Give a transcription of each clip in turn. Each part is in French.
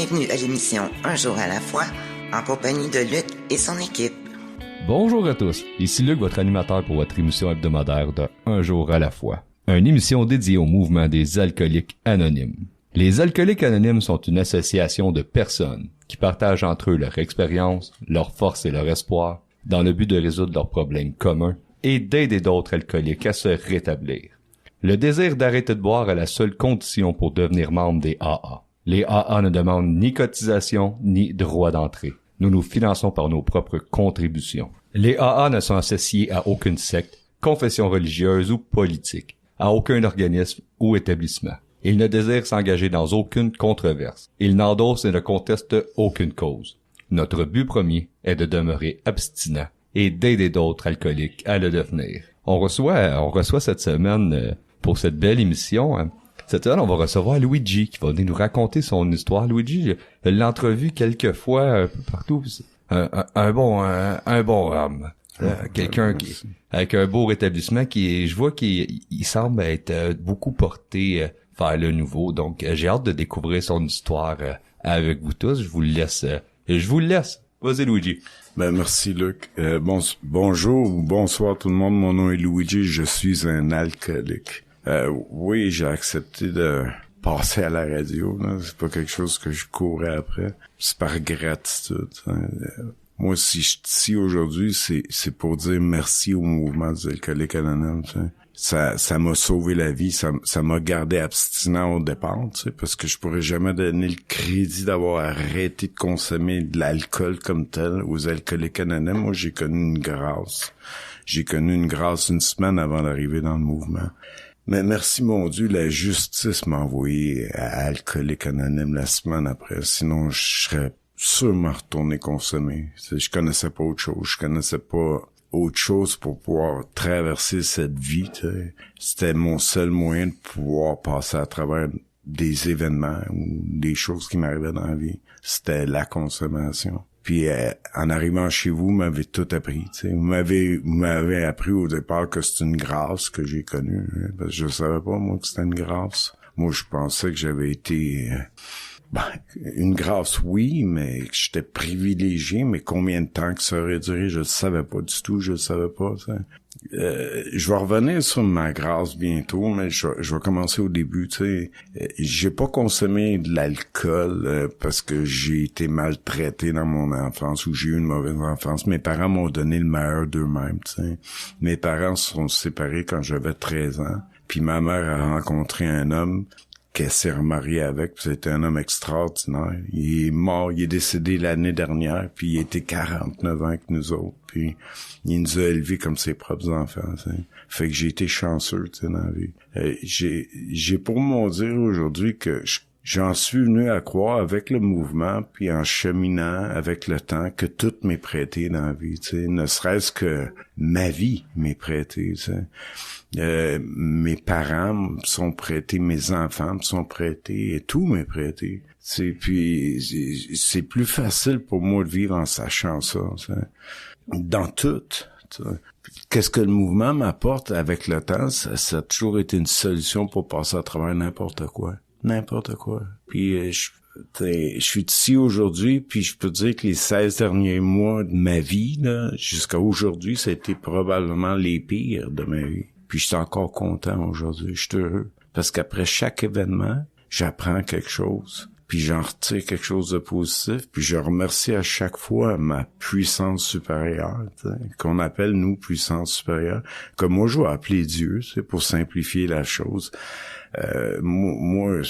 Bienvenue à l'émission Un jour à la fois, en compagnie de Luc et son équipe. Bonjour à tous, ici Luc, votre animateur pour votre émission hebdomadaire de Un jour à la fois, une émission dédiée au mouvement des alcooliques anonymes. Les alcooliques anonymes sont une association de personnes qui partagent entre eux leur expérience, leur force et leur espoir dans le but de résoudre leurs problèmes communs et d'aider d'autres alcooliques à se rétablir. Le désir d'arrêter de boire est la seule condition pour devenir membre des AA. Les AA ne demandent ni cotisation ni droit d'entrée. Nous nous finançons par nos propres contributions. Les AA ne sont associés à aucune secte, confession religieuse ou politique, à aucun organisme ou établissement. Ils ne désirent s'engager dans aucune controverse. Ils n'endossent et ne contestent aucune cause. Notre but premier est de demeurer abstinent et d'aider d'autres alcooliques à le devenir. On reçoit cette semaine, pour cette belle émission, cette semaine, on va recevoir Luigi qui va venir nous raconter son histoire. Luigi, je l'ai entrevu quelques fois un peu partout. Un bon homme. Quelqu'un qui avec un beau rétablissement je vois qu'il semble être beaucoup porté vers le nouveau. Donc, j'ai hâte de découvrir son histoire avec vous tous. Je vous le laisse. Vas-y, Luigi. Merci, Luc. Bonjour ou bonsoir tout le monde. Mon nom est Luigi. Je suis un alcoolique. Oui, j'ai accepté de passer à la radio. Là. C'est pas quelque chose que je courais après. C'est par gratitude. Moi, si je suis ici aujourd'hui, c'est pour dire merci au mouvement des alcooliques anonymes. Ça m'a sauvé la vie. Ça m'a gardé abstinent au départ, parce que je pourrais jamais donner le crédit d'avoir arrêté de consommer de l'alcool comme tel aux alcooliques anonymes. Moi, j'ai connu une grâce. J'ai connu une grâce une semaine avant d'arriver dans le mouvement. Mais merci mon Dieu, la justice m'a envoyé à Alcooliques Anonymes la semaine après. Sinon, je serais sûrement retourné consommer. Je connaissais pas autre chose. Je connaissais pas autre chose pour pouvoir traverser cette vie. C'était mon seul moyen de pouvoir passer à travers des événements ou des choses qui m'arrivaient dans la vie. C'était la consommation. Puis en arrivant chez vous, vous m'avez tout appris. Vous m'avez appris au départ que c'est une grâce que j'ai connue. Parce que je savais pas, moi, que c'était une grâce. Moi, je pensais que j'avais été... une grâce, oui, mais que j'étais privilégié, mais combien de temps que ça aurait duré, je le savais pas du tout, je le savais pas. Je vais revenir sur ma grâce bientôt, mais je vais commencer au début. J'ai pas consommé de l'alcool parce que j'ai été maltraité dans mon enfance ou j'ai eu une mauvaise enfance. Mes parents m'ont donné le meilleur d'eux-mêmes. Mes parents se sont séparés quand j'avais 13 ans, puis ma mère a rencontré un homme qu'elle s'est remariée avec, puis c'était un homme extraordinaire. Il est mort, il est décédé l'année dernière, puis il était 49 ans avec nous autres, puis il nous a élevés comme ses propres enfants. Fait que j'ai été chanceux, dans la vie. J'ai pour mon dire aujourd'hui que j'en suis venu à croire avec le mouvement, puis en cheminant avec le temps, que tout m'est prêté dans la vie, ne serait-ce que ma vie m'est prêtée, mes parents me sont prêtés, mes enfants me sont prêtés, et tout m'est prêté. Puis c'est plus facile pour moi de vivre en sachant ça. Dans tout. Qu'est-ce que le mouvement m'apporte avec le temps? Ça a toujours été une solution pour passer à travers n'importe quoi. N'importe quoi. Puis je suis ici aujourd'hui, puis je peux dire que les 16 derniers mois de ma vie, là, jusqu'à aujourd'hui, ça a été probablement les pires de ma vie. Puis je suis encore content aujourd'hui, je suis heureux. Parce qu'après chaque événement, j'apprends quelque chose, puis j'en retire quelque chose de positif, puis je remercie à chaque fois ma puissance supérieure, qu'on appelle, nous, puissance supérieure. Comme moi, je vais appeler Dieu, pour simplifier la chose. Moi,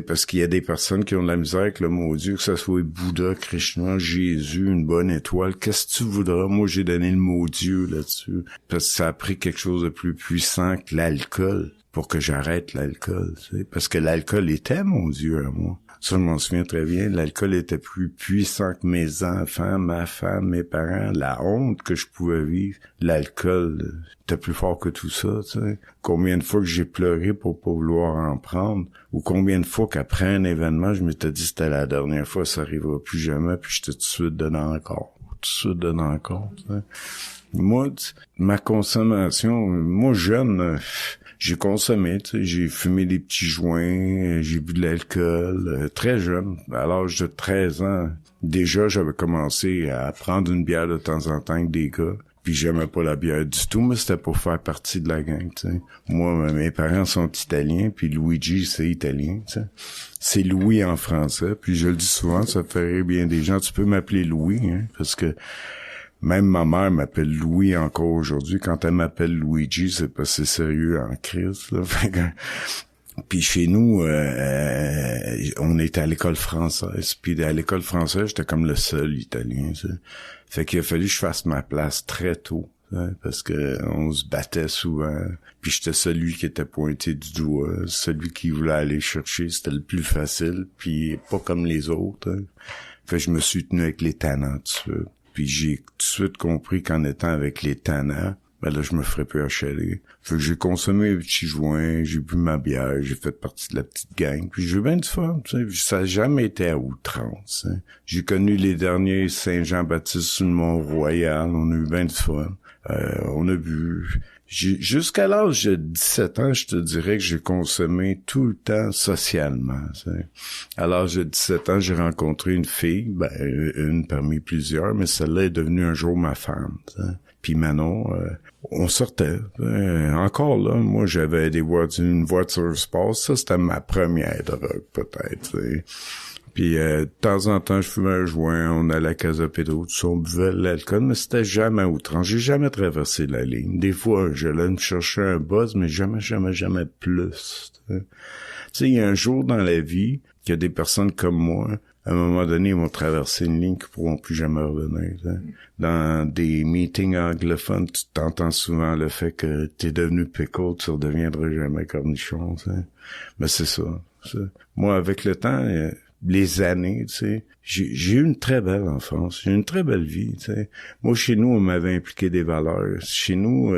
parce qu'il y a des personnes qui ont de la misère avec le mot Dieu, que ce soit Bouddha, Krishna, Jésus, une bonne étoile, qu'est-ce que tu voudras? Moi, j'ai donné le mot Dieu là-dessus. Parce que ça a pris quelque chose de plus puissant que l'alcool pour que j'arrête l'alcool, parce que l'alcool était mon Dieu à moi. Ça, je m'en souviens très bien. L'alcool était plus puissant que mes enfants, ma femme, mes parents, la honte que je pouvais vivre. L'alcool était plus fort que tout ça, Combien de fois que j'ai pleuré pour pas vouloir en prendre, ou combien de fois qu'après un événement, je m'étais dit c'était la dernière fois, ça arrivera plus jamais, puis j'étais tout de suite dedans encore, Moi, ma consommation, moi jeune, j'ai consommé, tu sais, j'ai fumé des petits joints, j'ai bu de l'alcool, très jeune, à l'âge de 13 ans. Déjà, j'avais commencé à prendre une bière de temps en temps avec des gars. Puis j'aimais pas la bière du tout, mais c'était pour faire partie de la gang, tu sais. Moi, mes parents sont italiens, puis Luigi, c'est italien, tu sais. C'est Louis en français, puis je le dis souvent, ça fait rire bien des gens. Tu peux m'appeler Louis, hein, parce que même ma mère m'appelle Louis encore aujourd'hui. Quand elle m'appelle Luigi, c'est pas si sérieux en crise, là. Puis chez nous, on était à l'école française. Puis à l'école française, j'étais comme le seul italien, tu sais. Fait qu'il a fallu que je fasse ma place très tôt, hein, parce que on se battait souvent. Puis j'étais celui qui était pointé du doigt, celui qui voulait aller chercher, c'était le plus facile, puis pas comme les autres. Hein. Fait que je me suis tenu avec les tannants tout de suite. Puis j'ai tout de suite compris qu'en étant avec les tannants, ben là, je me ferais plus achaler. Fait que j'ai consommé un petit joint, j'ai bu ma bière, j'ai fait partie de la petite gang. Puis j'ai eu bien du fun, tu sais. Ça n'a jamais été à outrance. Hein. J'ai connu les derniers Saint-Jean-Baptiste sur le Mont-Royal. On a eu bien du fun. On a bu... Jusqu'à l'âge de 17 ans, je te dirais que j'ai consommé tout le temps socialement. Tu sais. À l'âge de 17 ans, j'ai rencontré une fille, ben une parmi plusieurs, mais celle-là est devenue un jour ma femme. Tu sais. Puis Manon, on sortait. Encore là, moi j'avais une voiture sport, ça c'était ma première drogue peut-être. Tu sais. Puis de temps en temps, je fumais un joint, on allait à Casa Pedro, tout ça, on buvait de l'alcool, mais c'était jamais à outrance. J'ai jamais traversé la ligne. Des fois, j'allais me chercher un buzz, mais jamais plus. Tu sais, il y a un jour dans la vie qu'il y a des personnes comme moi, à un moment donné, ils vont traverser une ligne qui pourront plus jamais revenir. Tu sais. Dans des meetings anglophones, tu t'entends souvent le fait que t'es devenu pickle, tu redeviendras jamais cornichon. Tu sais. Mais c'est ça. Moi, avec le temps... les années, tu sais, j'ai eu une très belle enfance, j'ai eu une très belle vie, tu sais. Moi, chez nous, on m'avait impliqué des valeurs. Chez nous,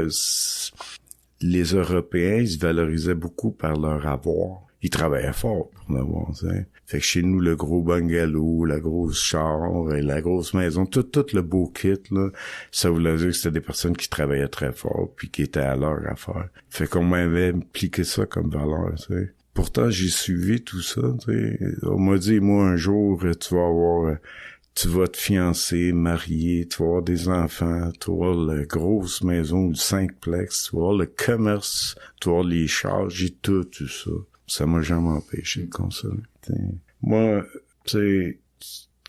les Européens, ils se valorisaient beaucoup par leur avoir. Ils travaillaient fort pour l'avoir, tu sais. Fait que chez nous, le gros bungalow, la grosse chambre, la grosse maison, tout le beau kit, là, ça voulait dire que c'était des personnes qui travaillaient très fort puis qui étaient à leur affaire. Fait qu'on m'avait impliqué ça comme valeur, tu sais. Pourtant, j'ai suivi tout ça, tu sais. On m'a dit, moi, un jour, tu vas te fiancer, marier, tu vas avoir des enfants, tu vas avoir la grosse maison, le 5plex, tu vas avoir le commerce, tu vas avoir les charges, j'ai tout ça. Ça m'a jamais empêché de consommer. T'sais. Moi, tu sais,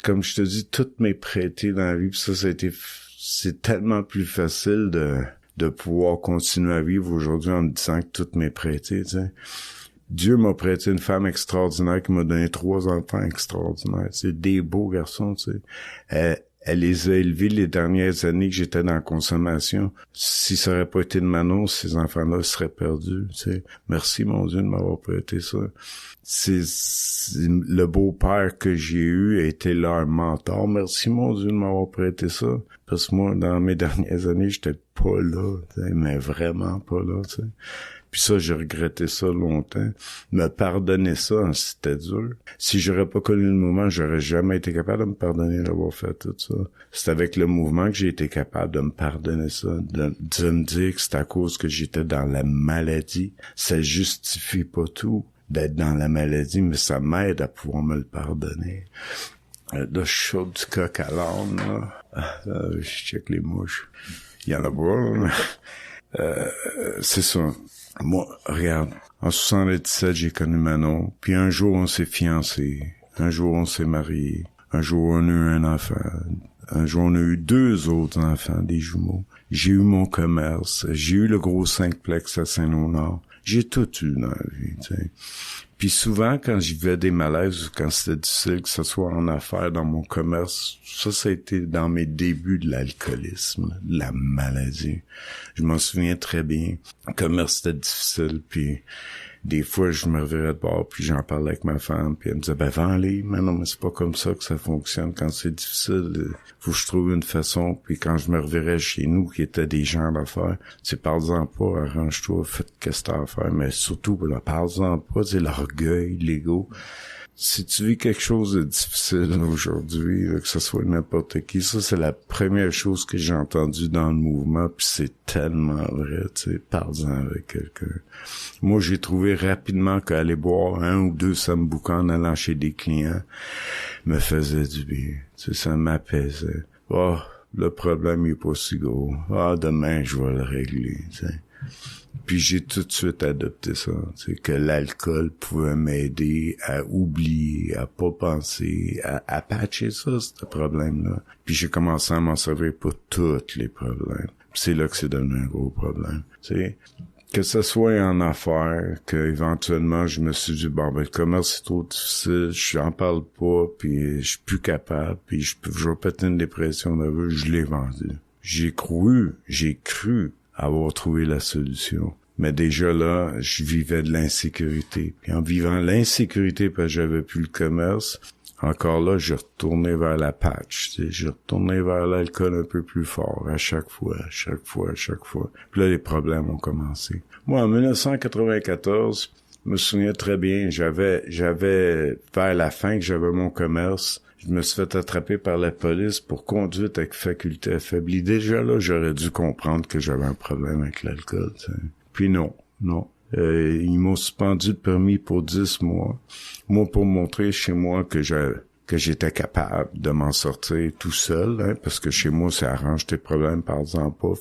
comme je te dis, tout m'est prêté dans la vie, pis ça a été, c'est tellement plus facile de pouvoir continuer à vivre aujourd'hui en me disant que tout m'est prêté, tu sais. Dieu m'a prêté une femme extraordinaire qui m'a donné 3 enfants extraordinaires. C'est des beaux garçons, tu sais. Elle les a élevés les dernières années que j'étais dans la consommation. Si ça aurait pas été de Manon, ces enfants-là seraient perdus, tu sais. Merci, mon Dieu, de m'avoir prêté ça. C'est le beau-père que j'ai eu a été leur mentor. Merci, mon Dieu, de m'avoir prêté ça. Parce que moi, dans mes dernières années, j'étais pas là, tu sais, mais vraiment pas là, tu sais. Puis ça, j'ai regretté ça longtemps. Me pardonner ça, c'était dur. Si j'aurais pas connu le mouvement, j'aurais jamais été capable de me pardonner d'avoir fait tout ça. C'est avec le mouvement que j'ai été capable de me pardonner ça, de me dire que c'est à cause que j'étais dans la maladie. Ça justifie pas tout d'être dans la maladie, mais ça m'aide à pouvoir me le pardonner. Là, je saute du coq à l'âne, là. Je check les mouches. Il y en a pas, là. C'est ça. Moi, regarde, en 77, j'ai connu Manon, puis un jour, on s'est fiancés, un jour, on s'est mariés, un jour, on a eu un enfant, un jour, on a eu 2 autres enfants, des jumeaux. J'ai eu mon commerce, j'ai eu le gros 5plex à Saint-Léonard, j'ai tout eu dans la vie, tu sais. Puis souvent, quand j'y vivais des malaises ou quand c'était difficile, que ce soit en affaires, dans mon commerce, ça a été dans mes débuts de l'alcoolisme, de la maladie. Je m'en souviens très bien. Le commerce, c'était difficile, puis des fois, je me revirais de bord, puis j'en parlais avec ma femme, puis elle me disait, ben, vends-les. Mais non, mais c'est pas comme ça que ça fonctionne. Quand c'est difficile, faut que je trouve une façon. Puis quand je me revirais chez nous, qui étaient des gens d'affaires, c'est parle-en pas, arrange-toi, faites qu'est-ce que t'as à faire. Mais surtout, là, parle-en pas, c'est l'orgueil, l'ego. si tu vis quelque chose de difficile aujourd'hui, là, que ce soit n'importe qui, ça c'est la première chose que j'ai entendue dans le mouvement, puis c'est tellement vrai, tu sais, parle-en avec quelqu'un. Moi, j'ai trouvé rapidement qu'aller boire 1 ou 2 sambucans en allant chez des clients me faisait du bien. Tu sais, ça m'apaisait. Oh, le problème il est pas si gros. Ah, demain, je vais le régler, tu sais. Puis j'ai tout de suite adopté ça, tu sais, que l'alcool pouvait m'aider à oublier, à pas penser, à patcher ça, ce problème-là. Puis j'ai commencé à m'en servir pour tous les problèmes. Puis c'est là que c'est devenu un gros problème, tu sais. Que ce soit en affaires, que éventuellement je me suis dit, bon, ben, le commerce c'est trop difficile, j'en parle pas, puis je suis plus capable, puis je vais péter une dépression nerveuse, je l'ai vendu. J'ai cru avoir trouvé la solution. Mais déjà là, je vivais de l'insécurité. Puis en vivant l'insécurité parce que j'avais plus le commerce, encore là, je retournais vers la patch. Tu sais, je retournais vers l'alcool un peu plus fort à chaque fois. Puis là, les problèmes ont commencé. Moi, en 1994, je me souviens très bien, j'avais vers la fin que j'avais mon commerce, je me suis fait attraper par la police pour conduite avec faculté affaiblie. Déjà là, j'aurais dû comprendre que j'avais un problème avec l'alcool. Tu sais. Puis non. Ils m'ont suspendu le permis pour 10 mois. Moi, pour montrer chez moi que j'étais capable de m'en sortir tout seul, hein, parce que chez moi, ça arrange tes problèmes, par exemple, pas,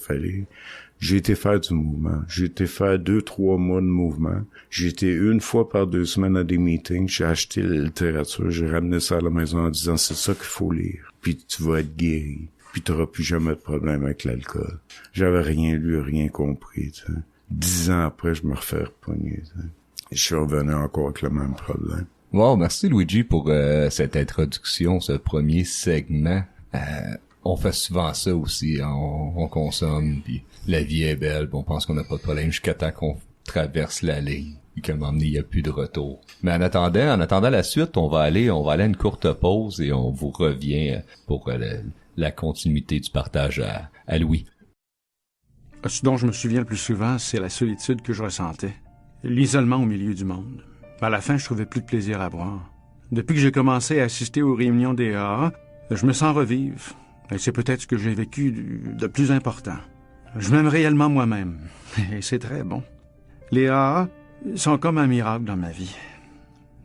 j'ai été faire du mouvement. J'ai été faire 2-3 mois de mouvement. J'ai été 1 fois par 2 semaines à des meetings. J'ai acheté la littérature. J'ai ramené ça à la maison en disant, c'est ça qu'il faut lire. Puis tu vas être guéri. Puis t'auras plus jamais de problème avec l'alcool. J'avais rien lu, rien compris, tu sais. 10 ans après, je me refais repogner, tu sais. Je suis revenu encore avec le même problème. Wow, merci Luigi pour cette introduction, ce premier segment. On fait souvent ça aussi, hein, on consomme, puis la vie est belle, on pense qu'on n'a pas de problème jusqu'à temps qu'on traverse la ligne, puis qu'à un moment donné, il n'y a plus de retour. Mais en attendant la suite, on va aller à une courte pause et on vous revient pour la continuité du partage à Louis. Ce dont je me souviens le plus souvent, c'est la solitude que je ressentais, l'isolement au milieu du monde. À la fin, je trouvais plus de plaisir à boire. Depuis que j'ai commencé à assister aux réunions des AA, je me sens revivre. Et c'est peut-être ce que j'ai vécu de plus important. Je m'aime réellement moi-même. Et c'est très bon. Les AA sont comme un miracle dans ma vie.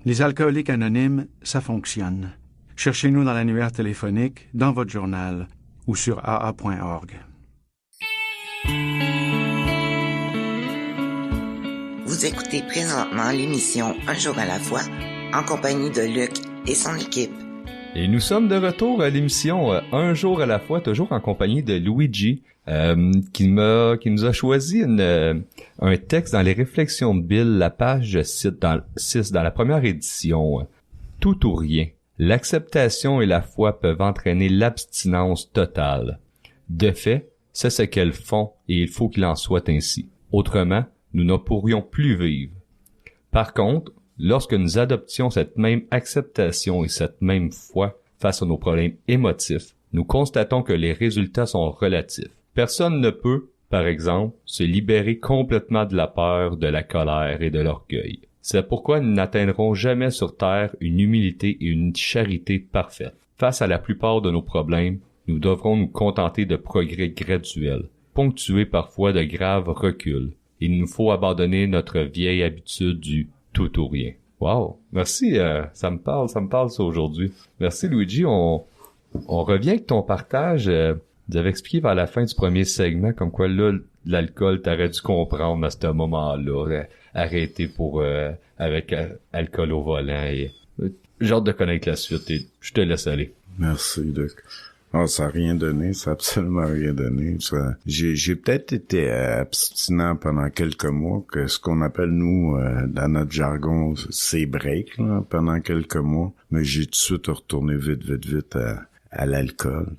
Les alcooliques anonymes, ça fonctionne. Cherchez-nous dans l'annuaire téléphonique, dans votre journal ou sur aa.org. Vous écoutez présentement l'émission Un jour à la fois, en compagnie de Luc et son équipe. Et nous sommes de retour à l'émission Un jour à la fois, toujours en compagnie de Luigi, qui nous a choisi un texte dans les réflexions de Bill, la page 6 dans la première édition. Tout ou rien. L'acceptation et la foi peuvent entraîner l'abstinence totale. De fait, c'est ce qu'elles font et il faut qu'il en soit ainsi. Autrement, nous ne pourrions plus vivre. Par contre, lorsque nous adoptions cette même acceptation et cette même foi face à nos problèmes émotifs, nous constatons que les résultats sont relatifs. Personne ne peut, par exemple, se libérer complètement de la peur, de la colère et de l'orgueil. C'est pourquoi nous n'atteindrons jamais sur Terre une humilité et une charité parfaites. Face à la plupart de nos problèmes, nous devrons nous contenter de progrès graduels, ponctués parfois de graves reculs. Il nous faut abandonner notre vieille habitude du tout ou rien. Wow, merci, ça me parle ça aujourd'hui. Merci Luigi, on revient avec ton partage. Vous avez expliqué vers la fin du premier segment comme quoi là, l'alcool, t'aurais dû comprendre à ce moment-là, arrêter avec alcool au volant. Et j'ai hâte de connaître la suite et je te laisse aller. Merci Luc. Oh, ça a rien donné, ça a absolument rien donné. J'ai peut-être été abstinent pendant quelques mois, que ce qu'on appelle, nous, dans notre jargon, c'est break, là, pendant quelques mois. Mais j'ai tout de suite retourné vite à l'alcool.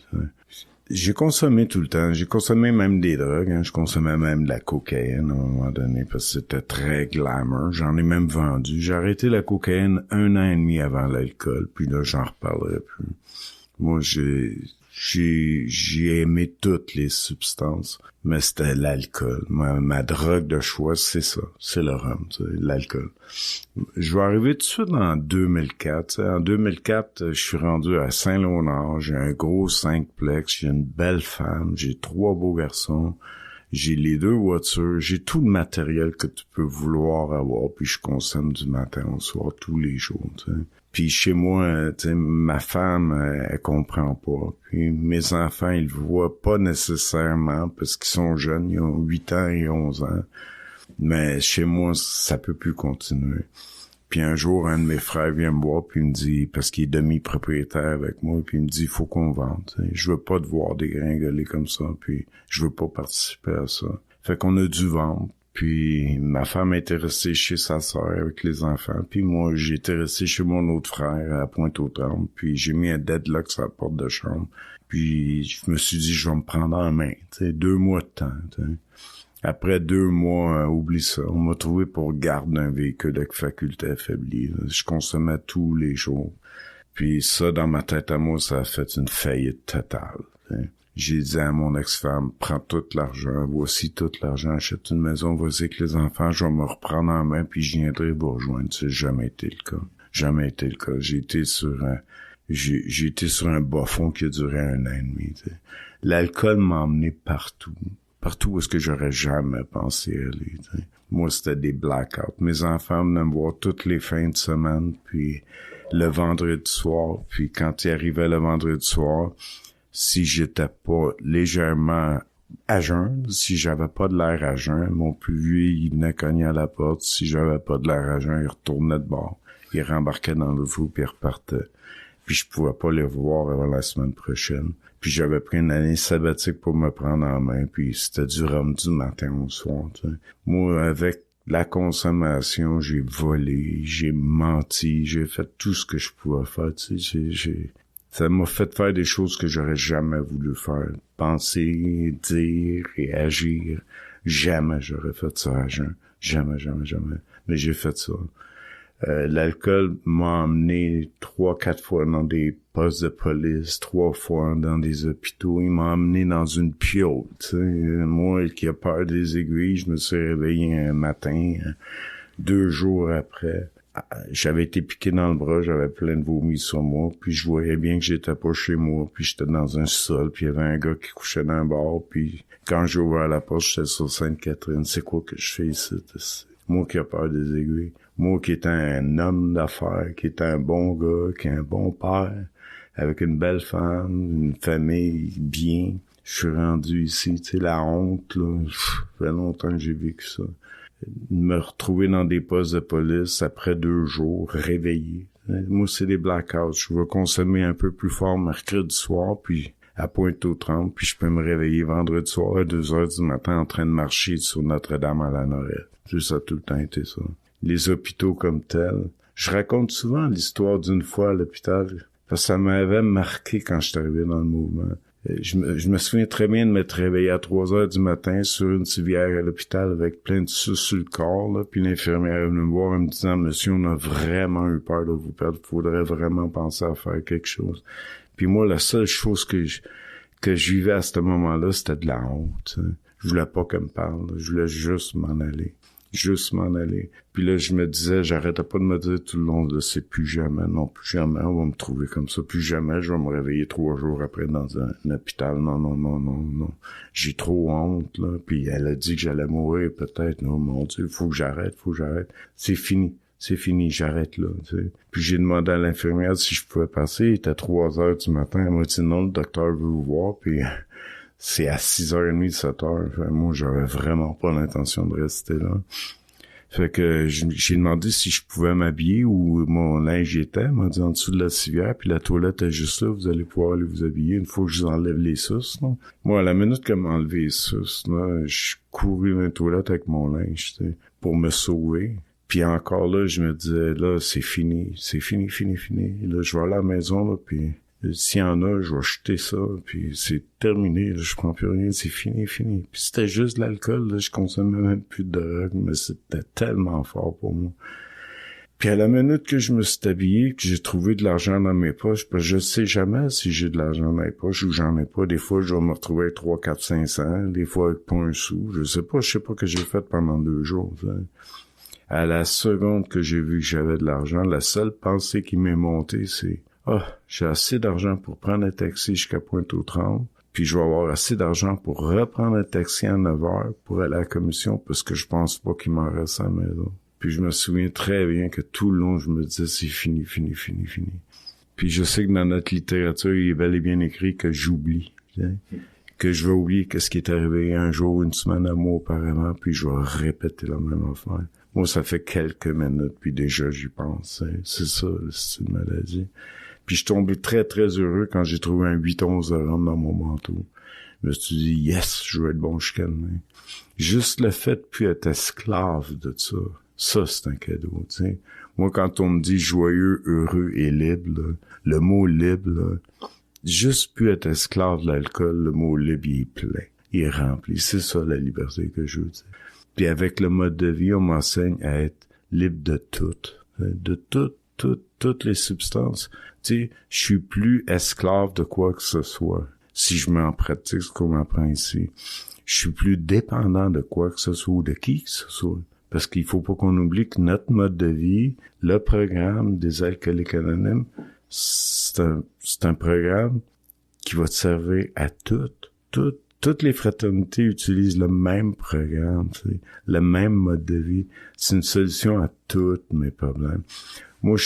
J'ai consommé tout le temps. J'ai consommé même des drogues. Hein. Je consommais même de la cocaïne à un moment donné parce que c'était très glamour. J'en ai même vendu. J'ai arrêté la cocaïne 1 an et demi avant l'alcool. Puis là, j'en reparlerai plus. Moi, j'ai aimé toutes les substances, mais c'était l'alcool. Ma drogue de choix, c'est ça. C'est le rhum, l'alcool. Je vais arriver tout de suite en 2004. En 2004, je suis rendu à Saint-Léonard. J'ai un gros 5-plex. J'ai une belle femme. J'ai 3 beaux garçons. J'ai les 2 voitures. J'ai tout le matériel que tu peux vouloir avoir. Puis je consomme du matin au soir tous les jours. T'sais. Puis chez moi, ma femme, elle comprend pas. Puis mes enfants, ils le voient pas nécessairement parce qu'ils sont jeunes, ils ont 8 ans et 11 ans. Mais chez moi, ça peut plus continuer. Puis un jour, un de mes frères vient me voir puis il me dit, parce qu'il est demi-propriétaire avec moi, puis il me dit, il faut qu'on vende. T'sais. Je veux pas te voir dégringoler comme ça, puis je veux pas participer à ça. Fait qu'on a dû vendre. Puis ma femme était restée chez sa sœur avec les enfants. Puis moi, j'étais resté chez mon autre frère à Pointe-aux-Trembles. Puis j'ai mis un deadlock sur la porte de chambre. Puis je me suis dit, je vais me prendre en main. 2 mois de temps. T'sais. Après 2 mois, oublie ça. On m'a trouvé pour garde d'un véhicule avec faculté affaiblie. Je consommais tous les jours. Puis ça, dans ma tête à moi, ça a fait une faillite totale. T'sais. J'ai dit à mon ex-femme, prends tout l'argent, voici tout l'argent, achète une maison, vas-y avec les enfants, je vais me reprendre en main, puis je viendrai vous rejoindre. Ça n'a jamais été le cas. Jamais été le cas. J'ai été sur un bas fond qui a duré 1 an et demi. T'sais. L'alcool m'a emmené partout. Partout où est-ce que j'aurais jamais pensé aller. T'sais. Moi, c'était des blackouts. Mes enfants venaient me voir toutes les fins de semaine, puis le vendredi soir, puis quand ils arrivaient le vendredi soir, si j'étais pas légèrement à jeun, si j'avais pas de l'air à jeun, mon plus vieux, il venait cogner à la porte. Si j'avais pas de l'air à jeun, il retournait de bord. Il rembarquait dans le fou puis il repartait. Puis je pouvais pas les voir avant la semaine prochaine. Puis j'avais pris une année sabbatique pour me prendre en main, puis c'était du rhum du matin au soir. T'sais. Moi, avec la consommation, j'ai volé, j'ai menti, j'ai fait tout ce que je pouvais faire. Ça m'a fait faire des choses que j'aurais jamais voulu faire. Penser, dire et agir. Jamais j'aurais fait ça à jeun. Jamais. Mais j'ai fait ça. L'alcool m'a emmené 3-4 fois dans des postes de police, 3 fois dans des hôpitaux. Il m'a emmené dans une piole. Moi, qui a peur des aiguilles, je me suis réveillé un matin, 2 jours après. J'avais été piqué dans le bras, j'avais plein de vomi sur moi, puis je voyais bien que j'étais pas chez moi, puis j'étais dans un sol, puis il y avait un gars qui couchait dans un bar, puis quand j'ai ouvert la porte, j'étais sur Sainte-Catherine. C'est quoi que je fais ici? Moi qui a peur des aiguilles. Moi qui étais un homme d'affaires, qui était un bon gars, qui est un bon père, avec une belle femme, une famille bien. Je suis rendu ici, tu sais, la honte, là, ça fait longtemps que j'ai vécu ça. Me retrouver dans des postes de police après 2 jours, réveillé. Moi, c'est des blackouts. Je vais consommer un peu plus fort mercredi soir, puis à Pointe-aux-Trembles, puis je peux me réveiller vendredi soir à 2h du matin en train de marcher sur Notre-Dame à la Norette. Ça a tout le temps été ça. Les hôpitaux comme tels. Je raconte souvent l'histoire d'une fois à l'hôpital, parce que ça m'avait marqué quand je suis arrivé dans le mouvement. Je me souviens très bien de m'être réveillé à 3h du matin sur une civière à l'hôpital avec plein de suce sur le corps, là, puis l'infirmière est venue me voir en me disant, monsieur, on a vraiment eu peur de vous perdre, faudrait vraiment penser à faire quelque chose. Puis moi, la seule chose que je vivais à ce moment-là, c'était de la honte. Hein. Je voulais pas qu'elle me parle, je voulais juste m'en aller. Puis là, je me disais, j'arrêtais pas de me dire tout le long, là, c'est plus jamais, non, plus jamais, on va me trouver comme ça, plus jamais, je vais me réveiller 3 jours après dans un hôpital, non. J'ai trop honte, là, puis elle a dit que j'allais mourir, peut-être, non, mon Dieu, faut que j'arrête. C'est fini, j'arrête là, tu sais. Puis j'ai demandé à l'infirmière si je pouvais passer, il était 3h du matin, elle m'a dit non, le docteur veut vous voir, puis c'est à 6h30, 7h. Enfin, moi, j'avais vraiment pas l'intention de rester là. Fait que j'ai demandé si je pouvais m'habiller où mon linge était. Elle m'a dit en dessous de la civière, puis la toilette est juste là, vous allez pouvoir aller vous habiller une fois que je vous enlève les suces, non? Moi, à la minute qu'elle m'a enlevé les suces, là, je courais dans la toilette avec mon linge, tu sais, pour me sauver. Puis encore là, je me disais, là, c'est fini. Là, je vais aller à la maison, là, puis s'il y en a, je vais jeter ça, puis c'est terminé, là, je prends plus rien, c'est fini. Puis c'était juste de l'alcool, là, je consommais même plus de drogue, mais c'était tellement fort pour moi. Puis à la minute que je me suis habillé, que j'ai trouvé de l'argent dans mes poches, parce que je sais jamais si j'ai de l'argent dans mes poches ou j'en ai pas. Des fois, je vais me retrouver avec 3, 4, 500, des fois avec pas un sou. Je sais pas que j'ai fait pendant 2 jours. T'sais. À la seconde que j'ai vu que j'avais de l'argent, la seule pensée qui m'est montée, c'est j'ai assez d'argent pour prendre un taxi jusqu'à Pointe-aux-Trembles, puis je vais avoir assez d'argent pour reprendre un taxi à 9h pour aller à la commission, parce que je pense pas qu'il m'en reste à la maison. Puis je me souviens très bien que tout le long, je me disais, c'est fini. Puis je sais que dans notre littérature, il est bel et bien écrit que j'oublie. Que je vais oublier qu'est-ce qui est arrivé un jour, une semaine, un mois auparavant, puis je vais répéter la même affaire. Moi, ça fait quelques minutes, puis déjà, j'y pense. C'est ça, c'est une maladie. Puis je suis tombé très, très heureux quand j'ai trouvé un 8 onces de rhum dans mon manteau. Je me suis dit, yes, je vais être bon jusqu'à demain. Juste le fait de plus être esclave de ça. Ça, c'est un cadeau, tu sais. Moi, quand on me dit joyeux, heureux et libre, là, le mot libre, là, juste plus être esclave de l'alcool, le mot libre, il est plein. Il est rempli. C'est ça, la liberté que je veux dire. Puis avec le mode de vie, on m'enseigne à être libre de tout. De toutes les substances. Tu sais, je suis plus esclave de quoi que ce soit. Si je mets en pratique ce qu'on m'apprend ici. Je suis plus dépendant de quoi que ce soit ou de qui que ce soit. Parce qu'il faut pas qu'on oublie que notre mode de vie, le programme des alcooliques anonymes, c'est un programme qui va te servir à toutes les fraternités utilisent le même programme, tu sais, le même mode de vie. C'est une solution à tous mes problèmes. Moi,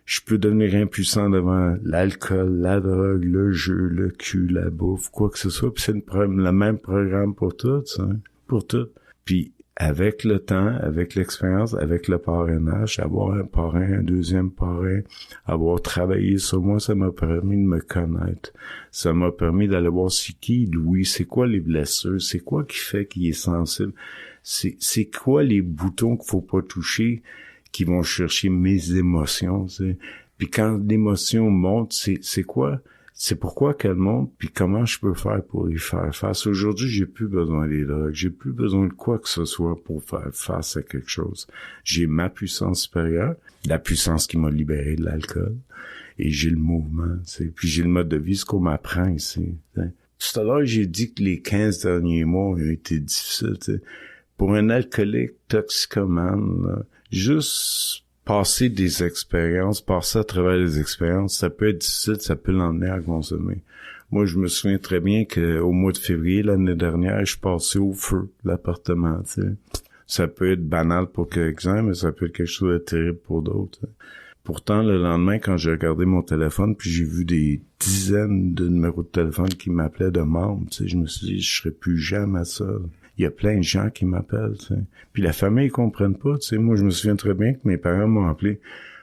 je peux devenir impuissant devant l'alcool, la drogue, le jeu, le cul, la bouffe, quoi que ce soit. Puis c'est le même programme pour tout, ça, pour tout. Puis avec le temps, avec l'expérience, avec le parrainage, avoir un parrain, un deuxième parrain, avoir travaillé sur moi, ça m'a permis de me connaître. Ça m'a permis d'aller voir c'est qui Louis, c'est quoi les blessures, c'est quoi qui fait qu'il est sensible, c'est quoi les boutons qu'il faut pas toucher qui vont chercher mes émotions, tu sais. Puis quand l'émotion monte, c'est quoi? C'est pourquoi qu'elle monte, puis comment je peux faire pour y faire face. Aujourd'hui, j'ai plus besoin des drogues, j'ai plus besoin de quoi que ce soit pour faire face à quelque chose. J'ai ma puissance supérieure, la puissance qui m'a libéré de l'alcool, et j'ai le mouvement, tu sais. Puis j'ai le mode de vie, ce qu'on m'apprend ici. Tu sais. Tout à l'heure, j'ai dit que les 15 derniers mois ont été difficiles, tu sais. Pour un alcoolique toxicomane, là, juste passer des expériences, passer à travers les expériences, ça peut être difficile, ça peut l'emmener à consommer. Moi, je me souviens très bien qu'au mois de février, l'année dernière, je passais au feu de l'appartement, tu sais. Ça peut être banal pour quelques-uns, mais ça peut être quelque chose de terrible pour d'autres. Tu sais. Pourtant, le lendemain, quand j'ai regardé mon téléphone, puis j'ai vu des dizaines de numéros de téléphone qui m'appelaient de membres, tu sais, je me suis dit, je serais plus jamais seul. Il y a plein de gens qui m'appellent, tu sais. Puis la famille, ils comprennent pas, tu sais. Moi, je me souviens très bien que mes parents m'ont appelé.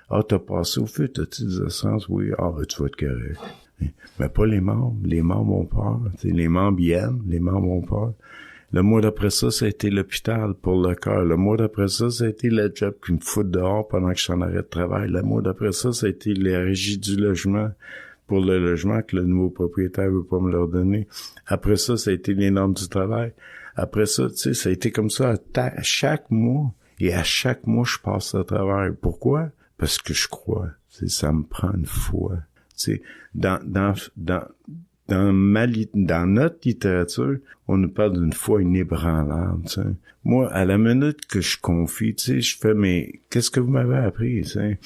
Ah, t'as passé au feu, t'as-tu des essences? Oui. Ah, tu vas être correct. Mais pas les membres. Les membres ont peur. Tu sais, les membres y aiment, les membres ont peur. Le mois d'après ça a été l'hôpital pour le cœur. Le mois d'après ça a été le job qui me fout dehors pendant que je suis en arrêt de travail. Le mois d'après ça a été les régies du logement pour le logement que le nouveau propriétaire veut pas me leur donner. Après ça a été les normes du travail. Après ça, tu sais, ça a été comme ça à chaque mois. Et à chaque mois, je passe à travers. Pourquoi? Parce que je crois. Tu sais, ça me prend une foi. Tu sais, dans notre littérature, on nous parle d'une foi inébranlable, tu sais. Moi, à la minute que je confie, tu sais, je fais, mais qu'est-ce que vous m'avez appris, tu sais?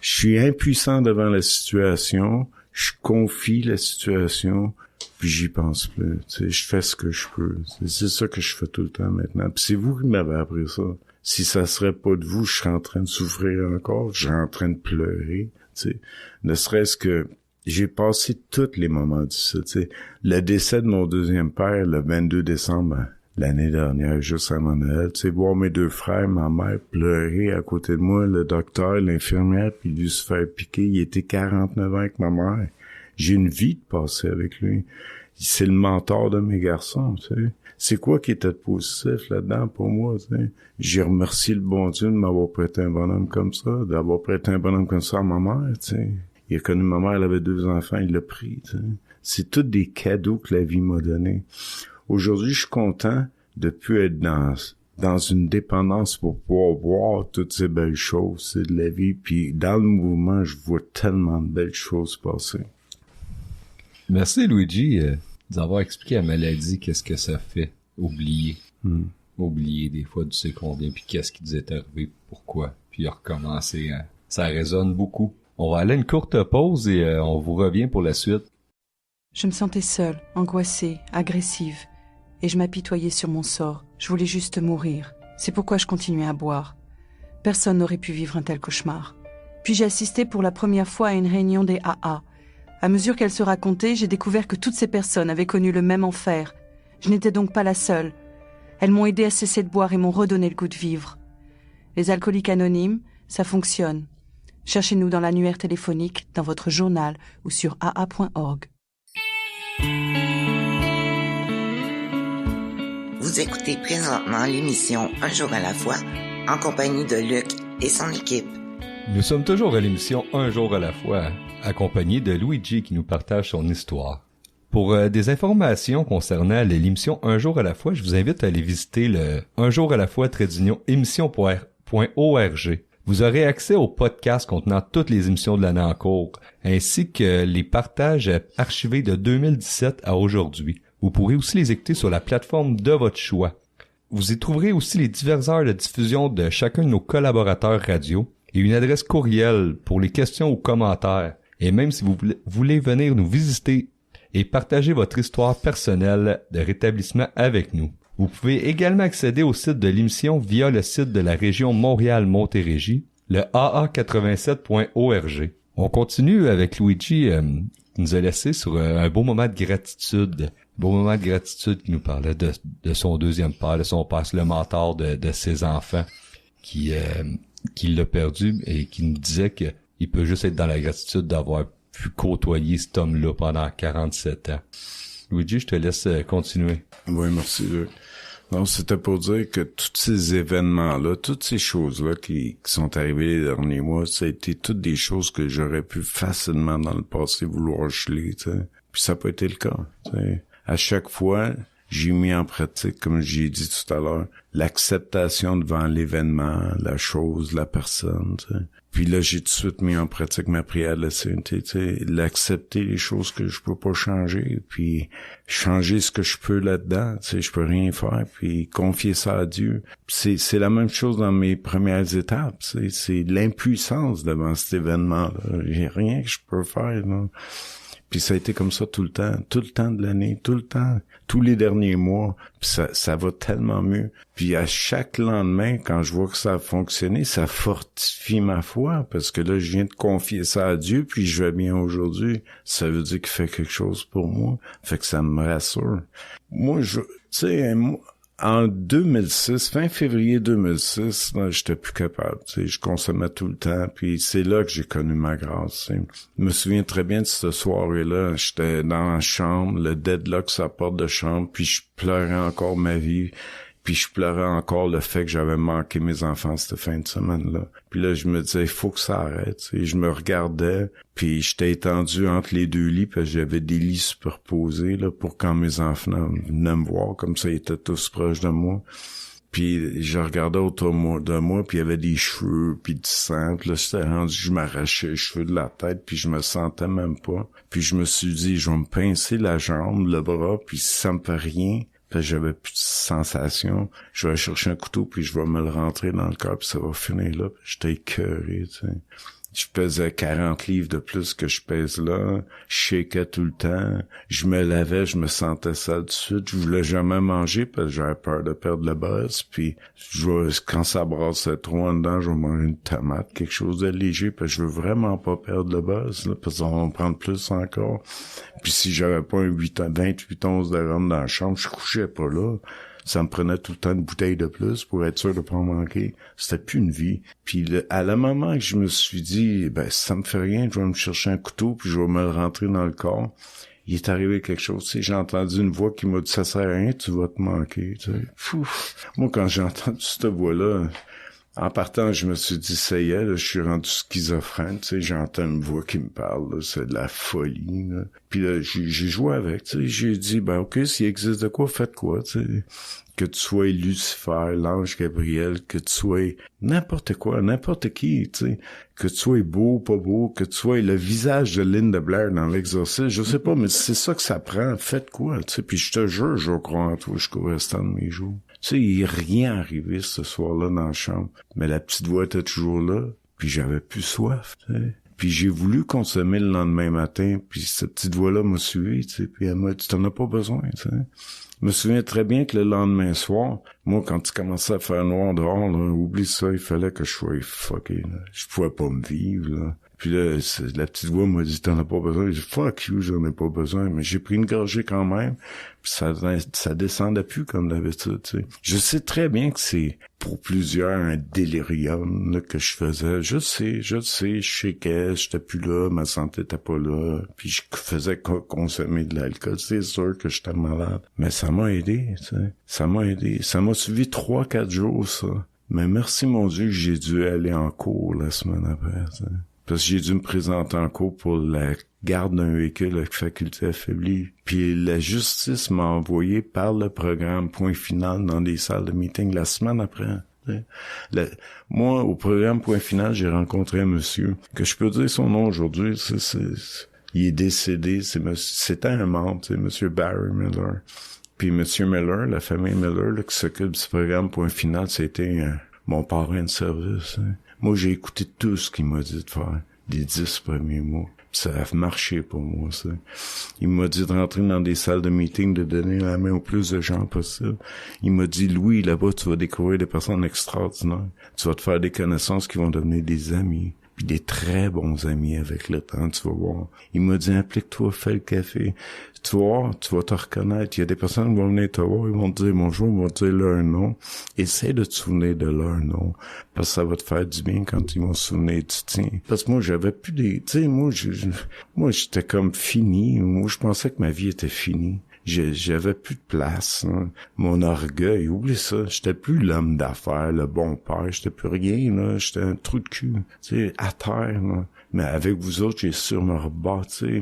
Je suis impuissant devant la situation, je confie la situation, puis j'y pense plus, tu sais, je fais ce que je peux. C'est ça que je fais tout le temps maintenant. Puis c'est vous qui m'avez appris ça. Si ça serait pas de vous, je serais en train de souffrir encore, je serais en train de pleurer, tu sais. Ne serait-ce que j'ai passé tous les moments difficiles, tu sais. Le décès de mon deuxième père, le 22 décembre l'année dernière, juste avant Noël, tu sais, voir mes deux frères, ma mère pleurer à côté de moi, le docteur, l'infirmière, puis lui se faire piquer. Il était 49 ans avec ma mère. J'ai une vie de passer avec lui. C'est le mentor de mes garçons, tu sais. C'est quoi qui était positif là-dedans pour moi, tu sais? J'ai remercié le bon Dieu de m'avoir prêté un bonhomme comme ça, d'avoir prêté un bonhomme comme ça à ma mère, tu sais. Il a connu ma mère, elle avait 2 enfants, il l'a pris, tu sais. C'est tous des cadeaux que la vie m'a donnés. Aujourd'hui, je suis content de plus être dans dans une dépendance pour pouvoir voir toutes ces belles choses, c'est de la vie. Puis dans le mouvement, je vois tellement de belles choses passer. Merci Luigi d'avoir expliqué la maladie, qu'est-ce que ça fait. Oublier. Oublier des fois d'où c'est qu'on vient, puis qu'est-ce qui nous est arrivé, pourquoi. Puis recommencer. Hein. Ça résonne beaucoup. On va aller à une courte pause et on vous revient pour la suite. Je me sentais seule, angoissée, agressive. Et je m'apitoyais sur mon sort. Je voulais juste mourir. C'est pourquoi je continuais à boire. Personne n'aurait pu vivre un tel cauchemar. Puis j'ai assisté pour la première fois à une réunion des AA. À mesure qu'elle se racontait, j'ai découvert que toutes ces personnes avaient connu le même enfer. Je n'étais donc pas la seule. Elles m'ont aidé à cesser de boire et m'ont redonné le goût de vivre. Les alcooliques anonymes, ça fonctionne. Cherchez-nous dans l'annuaire téléphonique, dans votre journal ou sur aa.org. Vous écoutez présentement l'émission Un jour à la fois, en compagnie de Luc et son équipe. Nous sommes toujours à l'émission Un jour à la fois, accompagné de Luigi qui nous partage son histoire. Pour des informations concernant l'émission Un jour à la fois, je vous invite à aller visiter le unjour-à-la-fois-émission.org. Vous aurez accès aux podcasts contenant toutes les émissions de l'année en cours, ainsi que les partages archivés de 2017 à aujourd'hui. Vous pourrez aussi les écouter sur la plateforme de votre choix. Vous y trouverez aussi les diverses heures de diffusion de chacun de nos collaborateurs radio et une adresse courriel pour les questions ou commentaires. Et même si vous voulez venir nous visiter et partager votre histoire personnelle de rétablissement avec nous. Vous pouvez également accéder au site de l'émission via le site de la région Montréal-Montérégie, le aa87.org. On continue avec Luigi qui nous a laissé sur un beau moment de gratitude. Un beau moment de gratitude qui nous parlait de son deuxième père, de son père, le mentor de ses enfants qui l'a perdu et qui nous disait qu'il peut juste être dans la gratitude d'avoir pu côtoyer cet homme-là pendant 47 ans. Luigi, je te laisse continuer. Oui, merci. Non, c'était pour dire que tous ces événements-là, toutes ces choses-là qui sont arrivées les derniers mois, ça a été toutes des choses que j'aurais pu facilement dans le passé vouloir geler, tu sais. Puis ça n'a pas été le cas, tu sais. À chaque fois, j'ai mis en pratique, comme j'ai dit tout à l'heure, l'acceptation devant l'événement, la chose, la personne, tu sais. Puis là, j'ai tout de suite mis en pratique ma prière de la sainteté, tu sais, l'accepter les choses que je peux pas changer, puis changer ce que je peux là-dedans, tu sais, je peux rien faire, puis confier ça à Dieu. C'est la même chose dans mes premières étapes, c'est l'impuissance devant cet événement-là. J'ai rien que je peux faire, là. Puis ça a été comme ça tout le temps de l'année, tout le temps, tous les derniers mois. Puis ça va tellement mieux. Puis à chaque lendemain, quand je vois que ça a fonctionné, ça fortifie ma foi, parce que là, je viens de confier ça à Dieu, puis je vais bien aujourd'hui. Ça veut dire qu'il fait quelque chose pour moi. Fait que ça me rassure. Moi, tu sais, en 2006, fin février 2006, là, j'étais plus capable, tu sais, je consommais tout le temps, puis c'est là que j'ai connu ma grâce, tu sais. Je me souviens très bien de cette soirée-là, j'étais dans la chambre, le deadlock sur la porte de chambre, puis je pleurais encore ma vie, puis je pleurais encore le fait que j'avais manqué mes enfants cette fin de semaine-là. Puis là, je me disais, il faut que ça arrête, tu sais. Je me regardais, puis j'étais étendu entre les deux lits, parce que j'avais des lits superposés, là, pour quand mes enfants venaient me voir, comme ça, ils étaient tous proches de moi. Puis je regardais autour de moi, puis il y avait des cheveux, puis du sang. Puis là, j'étais rendu, je m'arrachais les cheveux de la tête, puis je me sentais même pas. Puis je me suis dit, je vais me pincer la jambe, le bras, puis si ça me fait rien, puis j'avais plus de sensation, je vais chercher un couteau, puis je vais me le rentrer dans le corps, puis ça va finir là. Puis j'étais écœuré, tu sais. Je pesais 40 livres de plus que je pèse là. Je shakeais tout le temps. Je me lavais, je me sentais sale tout de suite. Je voulais jamais manger parce que j'avais peur de perdre le buzz. Puis quand ça brassait trop en dedans, je vais manger une tomate, quelque chose de léger, parce que je veux vraiment pas perdre le buzz, là, parce qu'on va en prendre plus encore. Puis si j'avais pas un 28 onces de rhum dans la chambre, je couchais pas là. Ça me prenait tout le temps une bouteille de plus pour être sûr de pas en manquer. C'était plus une vie. Puis à le moment que je me suis dit, ben ça me fait rien, je vais me chercher un couteau puis je vais me le rentrer dans le corps, il est arrivé quelque chose. Tu sais, j'ai entendu une voix qui m'a dit, ça sert à rien, tu vas te manquer. Tu sais. Moi, quand j'ai entendu cette voix-là, En partant, je me suis dit, ça y est, là, je suis rendu schizophrène, tu sais, j'entends une voix qui me parle, là, c'est de la folie, là. Puis là, j'ai joué avec, tu sais, j'ai dit, ben ok, s'il existe de quoi, faites quoi, tu sais. Que tu sois Lucifer, l'ange Gabriel, que tu sois n'importe quoi, n'importe qui, tu sais. Que tu sois beau, pas beau, que tu sois le visage de Linda Blair dans l'Exorciste, je sais pas, mais c'est ça que ça prend, faites quoi, tu sais. Puis je te jure, je crois en toi jusqu'au restant de mes jours. Tu sais, il est rien arrivé ce soir-là dans la chambre, mais la petite voix était toujours là, puis j'avais plus soif, tu sais. Puis j'ai voulu consommer le lendemain matin, puis cette petite voix-là m'a suivi, tu sais, puis elle m'a dit, t'en as pas besoin, tu sais. Je me souviens très bien que le lendemain soir, moi, quand il commençait à faire noir dehors, là, oublie ça, il fallait que je sois fucké, là. Je pouvais pas me vivre, là. Puis là, la petite voix m'a dit, t'en as pas besoin. J'ai dit, fuck you, j'en ai pas besoin. Mais j'ai pris une gorgée quand même. Puis ça descendait plus comme d'habitude, tu sais. Je sais très bien que c'est, pour plusieurs, un délirium, là, que je faisais. Je sais, je shakeais, j'étais plus là, ma santé était pas là. Puis je faisais consommer de l'alcool. C'est sûr que j'étais malade. Mais ça m'a aidé, tu sais. Ça m'a aidé. Ça m'a suivi 3-4 jours, ça. Mais merci, mon Dieu, que j'ai dû aller en cours la semaine après, tu sais. Parce que j'ai dû me présenter en cours pour la garde d'un véhicule avec faculté affaiblie. Puis la justice m'a envoyé par le programme Point Final dans des salles de meeting la semaine après. Moi, au programme Point Final, j'ai rencontré un monsieur, que je peux dire son nom aujourd'hui, il est décédé, c'était un membre, c'est monsieur Barry Miller. Puis monsieur Miller, la famille Miller, là, qui s'occupe du programme Point Final, c'était mon parrain de service. Hein. Moi, j'ai écouté tout ce qu'il m'a dit de faire, les 10 premiers mois. Puis ça a marché pour moi, ça. Il m'a dit de rentrer dans des salles de meeting, de donner la main au plus de gens possible. Il m'a dit, Louis, là-bas, tu vas découvrir des personnes extraordinaires. Tu vas te faire des connaissances qui vont devenir des amis. Puis des très bons amis avec le temps, tu vas voir. Il m'a dit, implique-toi, fais le café. Tu vas voir, tu vas te reconnaître. Il y a des personnes qui vont venir te voir, ils vont te dire bonjour, ils vont te dire leur nom. Essaie de te souvenir de leur nom. Parce que ça va te faire du bien quand ils vont se souvenir du tien. Parce que moi, j'avais plus des... Tu sais, moi, j'étais comme fini. Moi, je pensais que ma vie était finie. J'avais plus de place, hein. Mon orgueil, oublie ça, j'étais plus l'homme d'affaires, le bon père, j'étais plus rien, là, j'étais un trou de cul, tu sais, à terre, là. Mais avec vous autres, j'ai su me rebâtir.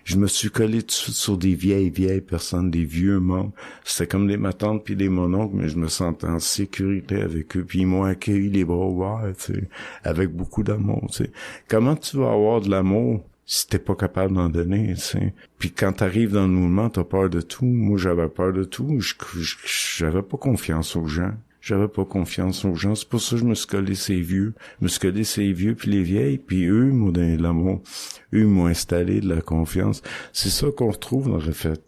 Je me suis collé tout de suite sur des vieilles personnes, des vieux membres. C'était comme des ma tante puis des mon oncle, mais je me sentais en sécurité avec eux. Puis ils m'ont accueilli les bras ouverts, tu sais, avec beaucoup d'amour, tu sais. Comment tu vas avoir de l'amour si t'es pas capable d'en donner, tu sais. Puis quand t'arrives dans le mouvement, t'as peur de tout. Moi, j'avais peur de tout. J'avais pas confiance aux gens. J'avais pas confiance aux gens. C'est pour ça que je me suis collé ces vieux. Je me suis collé ces vieux puis les vieilles. Puis eux m'ont donné de l'amour. Eux m'ont installé de la confiance. C'est ça qu'on retrouve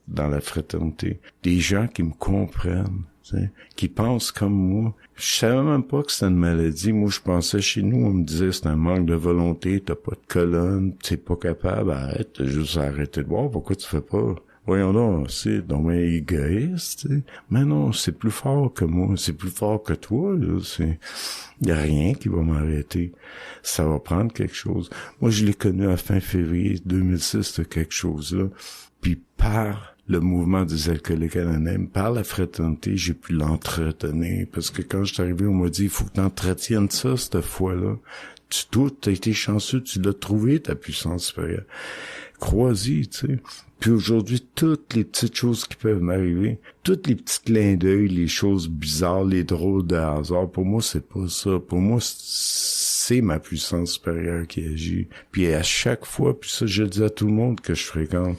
dans la fraternité. Des gens qui me comprennent. T'sais, qui pensent comme moi. Je savais même pas que c'était une maladie. Moi, je pensais chez nous, on me disait c'est un manque de volonté, t'as pas de colonne, t'es pas capable, arrête, t'as juste arrêté de boire, pourquoi tu fais pas? Voyons donc, c'est donc égoïste, t'sais. Mais non, c'est plus fort que moi, c'est plus fort que toi, là, y a rien qui va m'arrêter. Ça va prendre quelque chose. Moi, je l'ai connu à fin février 2006, ce quelque chose-là. Puis par le mouvement des alcooliques anonymes, par la fraternité, j'ai pu l'entretenir. Parce que quand je suis arrivé, on m'a dit, il faut que tu entretiennes ça, cette fois-là. T'as été chanceux, tu l'as trouvé, ta puissance supérieure. Crois-y, tu sais. Puis aujourd'hui, toutes les petites choses qui peuvent m'arriver, tous les petits clins d'œil, les choses bizarres, les drôles de hasard, pour moi, c'est pas ça. Pour moi, c'est ma puissance supérieure qui agit. Puis à chaque fois, puis ça, je le dis à tout le monde que je fréquente,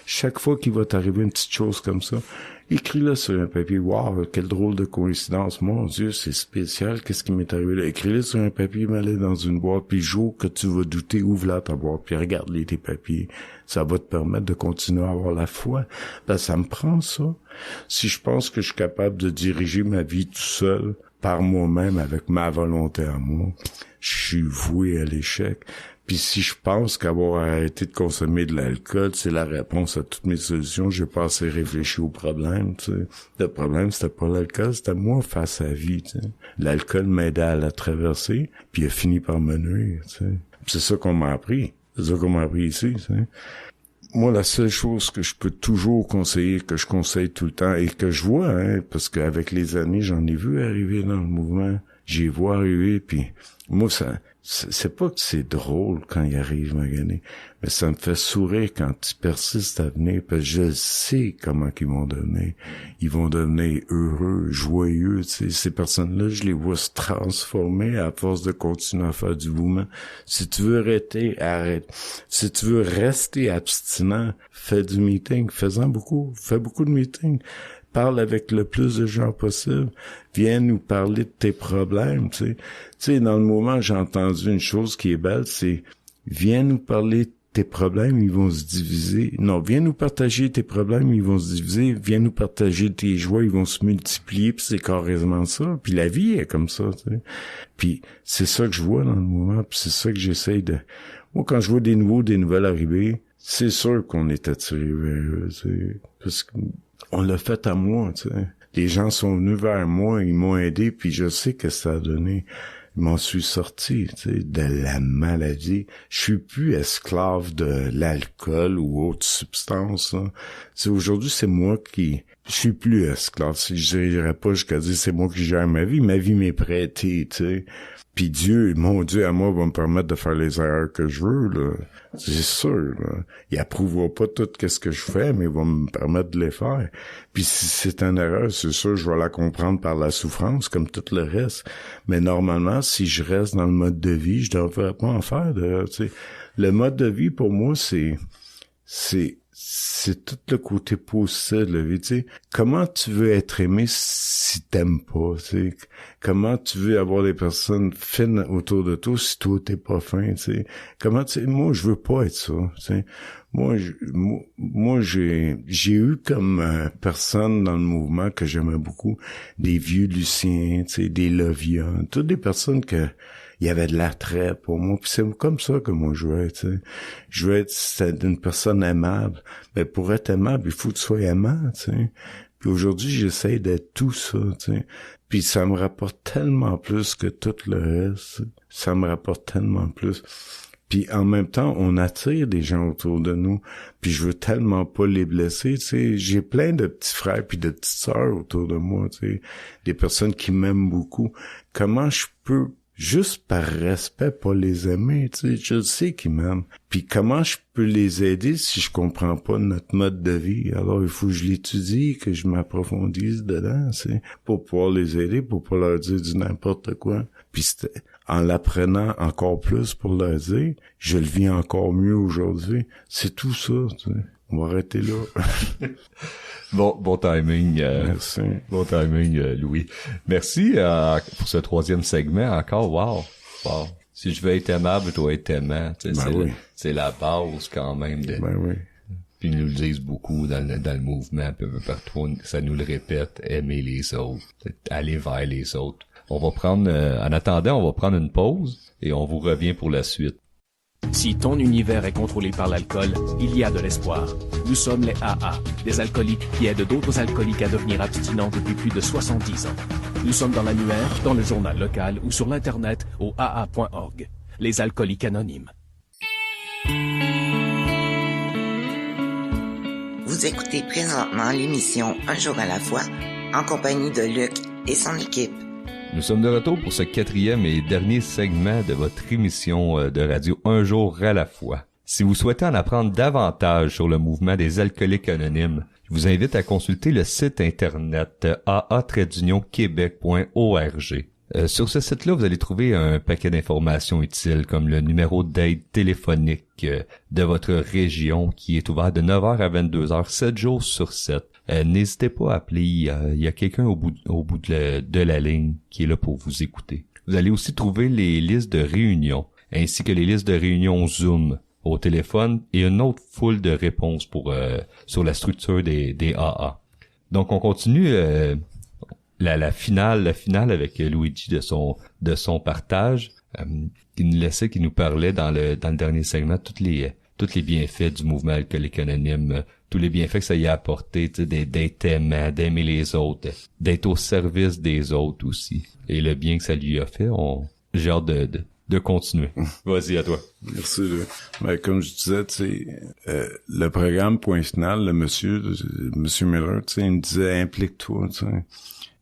chaque fois qu'il va t'arriver une petite chose comme ça, écris-le sur un papier. Wow, quelle drôle de coïncidence. Mon Dieu, c'est spécial. Qu'est-ce qui m'est arrivé là? Écris-le sur un papier, mets-le dans une boîte, puis jour que tu vas douter, ouvre-la ta boîte, puis regarde-les tes papiers. Ça va te permettre de continuer à avoir la foi. Ben, ça me prend ça. Si je pense que je suis capable de diriger ma vie tout seul, par moi-même, avec ma volonté à moi, je suis voué à l'échec. Puis si je pense qu'avoir arrêté de consommer de l'alcool, c'est la réponse à toutes mes solutions, j'ai pas assez réfléchi au problème, tu sais. Le problème, c'était pas l'alcool, c'était moi face à la vie, tu sais. L'alcool m'aidait à la traverser, puis il a fini par me nuire, tu sais. C'est ça qu'on m'a appris. C'est ça qu'on m'a appris ici, tu sais. Moi, la seule chose que je peux toujours conseiller, que je conseille tout le temps, et que je vois, hein, parce qu'avec les années, j'en ai vu arriver dans le mouvement, j'y vois arriver, puis moi, c'est pas que c'est drôle quand ils arrivent maganés, mais ça me fait sourire quand ils persistent à venir, parce que je sais comment ils vont devenir. Ils vont devenir heureux, joyeux, tu sais. Ces personnes-là, je les vois se transformer à force de continuer à faire du mouvement. Si tu veux arrêter, arrête. Si tu veux rester abstinent, fais du meeting, fais beaucoup de meetings. Parle avec le plus de gens possible. Viens nous parler de tes problèmes, tu sais. Tu sais, dans le moment, j'ai entendu une chose qui est belle, c'est viens nous parler de tes problèmes, ils vont se diviser. Non, viens nous partager tes problèmes, ils vont se diviser. Viens nous partager tes joies, ils vont se multiplier, puis c'est carrément ça. Puis la vie est comme ça, tu sais. Puis c'est ça que je vois dans le moment, puis c'est ça que j'essaye de... Moi, quand je vois des nouvelles arriver, c'est sûr qu'on est attiré vers eux, tu sais. Parce que on l'a fait à moi, tu sais. Les gens sont venus vers moi, ils m'ont aidé, puis je sais que ça a donné. Je m'en suis sorti, tu sais, de la maladie. Je suis plus esclave de l'alcool ou autre substance, hein. Tu sais, aujourd'hui, c'est moi qui... Je suis plus esclave. Je dirais pas jusqu'à dire c'est moi qui gère ma vie. Ma vie m'est prêtée, tu sais. Puis Dieu, mon Dieu à moi, va me permettre de faire les erreurs que je veux, là. C'est sûr, là. Il approuvera pas tout ce que je fais, mais il va me permettre de les faire. Puis si c'est une erreur, c'est sûr, je vais la comprendre par la souffrance, comme tout le reste. Mais normalement, si je reste dans le mode de vie, je devrais pas en faire d'erreur, tu sais. Le mode de vie, pour moi, c'est tout le côté positif de la vie, tu sais. Comment tu veux être aimé si t'aimes pas, tu sais. Comment tu veux avoir des personnes fines autour de toi si toi t'es pas fin, tu sais. Comment tu sais, moi je veux pas être ça, tu sais. Moi j'ai eu comme personne dans le mouvement que j'aimais beaucoup, des vieux Luciens, tu sais, des Lovian, toutes des personnes que il y avait de l'attrait pour moi, puis c'est comme ça que moi je veux être, tu sais. Je veux être une personne aimable. Mais pour être aimable, il faut que tu sois aimant, tu sais. Puis aujourd'hui, j'essaie d'être tout ça, tu sais. Puis ça me rapporte tellement plus que tout le reste. Ça me rapporte tellement plus. Puis en même temps, on attire des gens autour de nous. Puis je veux tellement pas les blesser, tu sais. J'ai plein de petits frères puis de petites sœurs autour de moi, tu sais. Des personnes qui m'aiment beaucoup. Comment je peux... juste par respect, pas les aimer, tu sais, je sais qu'ils m'aiment. Puis comment je peux les aider si je comprends pas notre mode de vie? Alors, il faut que je l'étudie, que je m'approfondisse dedans, tu sais, pour pouvoir les aider, pour pas leur dire du n'importe quoi. Puis en l'apprenant encore plus pour leur dire, je le vis encore mieux aujourd'hui. C'est tout ça, tu sais. On va arrêter là. Bon timing. Merci. Bon timing, Louis. Merci pour ce 3e segment encore. Wow. Si je veux être aimable, je dois être aimant. Tu sais, c'est la base quand même. Ben oui. Puis ils nous le disent beaucoup dans le mouvement, un peu partout, ça nous le répète, aimer les autres, aller vers les autres. On va prendre, en attendant, on va prendre une pause et on vous revient pour la suite. Si ton univers est contrôlé par l'alcool, il y a de l'espoir. Nous sommes les AA, des alcooliques qui aident d'autres alcooliques à devenir abstinents depuis plus de 70 ans. Nous sommes dans l'annuaire, dans le journal local ou sur l'Internet au aa.org. Les alcooliques anonymes. Vous écoutez présentement l'émission Un jour à la fois, en compagnie de Luc et son équipe. Nous sommes de retour pour ce 4e et dernier segment de votre émission de radio Un jour à la fois. Si vous souhaitez en apprendre davantage sur le mouvement des alcooliques anonymes, je vous invite à consulter le site internet aa-québec.org. Sur ce site-là, vous allez trouver un paquet d'informations utiles comme le numéro d'aide téléphonique de votre région qui est ouvert de 9h à 22h, 7 jours sur 7. N'hésitez pas à appeler, il y a quelqu'un au bout de la ligne qui est là pour vous écouter. Vous allez aussi trouver les listes de réunions, ainsi que les listes de réunions Zoom au téléphone et une autre foule de réponses sur la structure des AA. Donc on continue la finale avec Luigi de son partage, qui nous parlait dans le dernier segment tous les bienfaits du mouvement alcoolique anonyme, tous les bienfaits que ça y a apporté, d'être aimant, d'aimer les autres, d'être au service des autres aussi. Et le bien que ça lui a fait, j'ai hâte de continuer. Vas-y, à toi. Merci. Ben, comme je disais, tu sais, le programme Point Final, le monsieur Miller, tu sais, il me disait implique-toi, tu sais.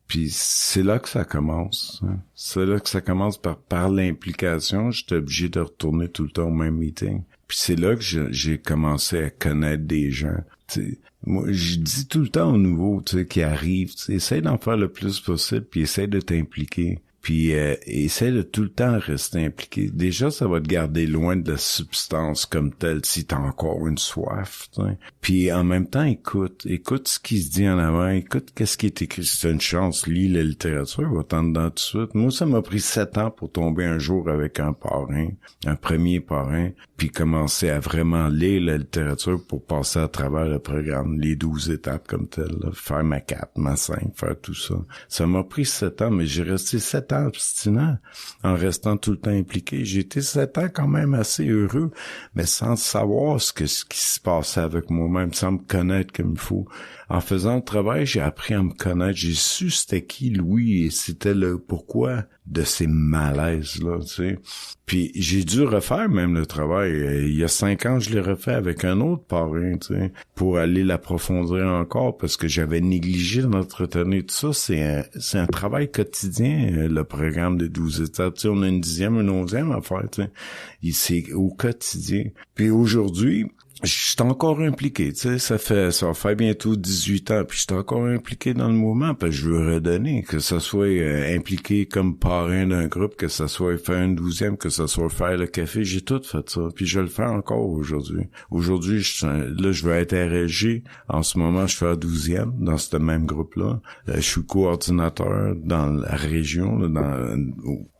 Puis c'est là que ça commence. Hein. C'est là que ça commence par l'implication. J'étais obligé de retourner tout le temps au même meeting. Puis c'est là que j'ai commencé à connaître des gens. T'sais, moi, je dis tout le temps aux nouveaux qui arrivent, essaye d'en faire le plus possible, puis essaye de t'impliquer. Puis essaie de tout le temps rester impliqué. Déjà, ça va te garder loin de la substance comme telle si t'as encore une soif. T'sais. Puis en même temps, écoute ce qui se dit en avant, écoute qu'est-ce qui est écrit. Si t'as une chance, lis la littérature, va t'en dedans tout de suite. Moi, ça m'a pris 7 ans pour tomber un jour avec un premier parrain, puis commencer à vraiment lire la littérature pour passer à travers le programme, les 12 étapes comme telles, là, faire ma 4, ma 5, faire tout ça. Ça m'a pris 7 ans, mais j'ai resté 7 ans abstinent, en restant tout le temps impliqué. J'ai été 7 ans quand même assez heureux, mais sans savoir ce qui se passait avec moi-même, sans me connaître comme il faut. En faisant le travail, j'ai appris à me connaître. J'ai su c'était qui Louis et c'était le pourquoi de ces malaises-là, tu sais. Puis j'ai dû refaire même le travail. Il y a 5 ans, je l'ai refait avec un autre parrain, tu sais, pour aller l'approfondir encore parce que j'avais négligé d'entretenir tout ça. C'est un travail quotidien, le programme des 12 étapes. Tu sais, on a une 10e, une 11e à faire, tu sais. C'est au quotidien. Puis aujourd'hui, je suis encore impliqué, tu sais, ça va faire bientôt 18 ans, puis je suis encore impliqué dans le mouvement, parce que je veux redonner, que ça soit impliqué comme parrain d'un groupe, que ça soit faire une 12e, que ça soit faire le café, j'ai tout fait ça, puis je le fais encore aujourd'hui. Aujourd'hui, je veux être RLG, en ce moment, je fais la 12e dans ce même groupe-là. Je suis coordinateur dans la région, là, dans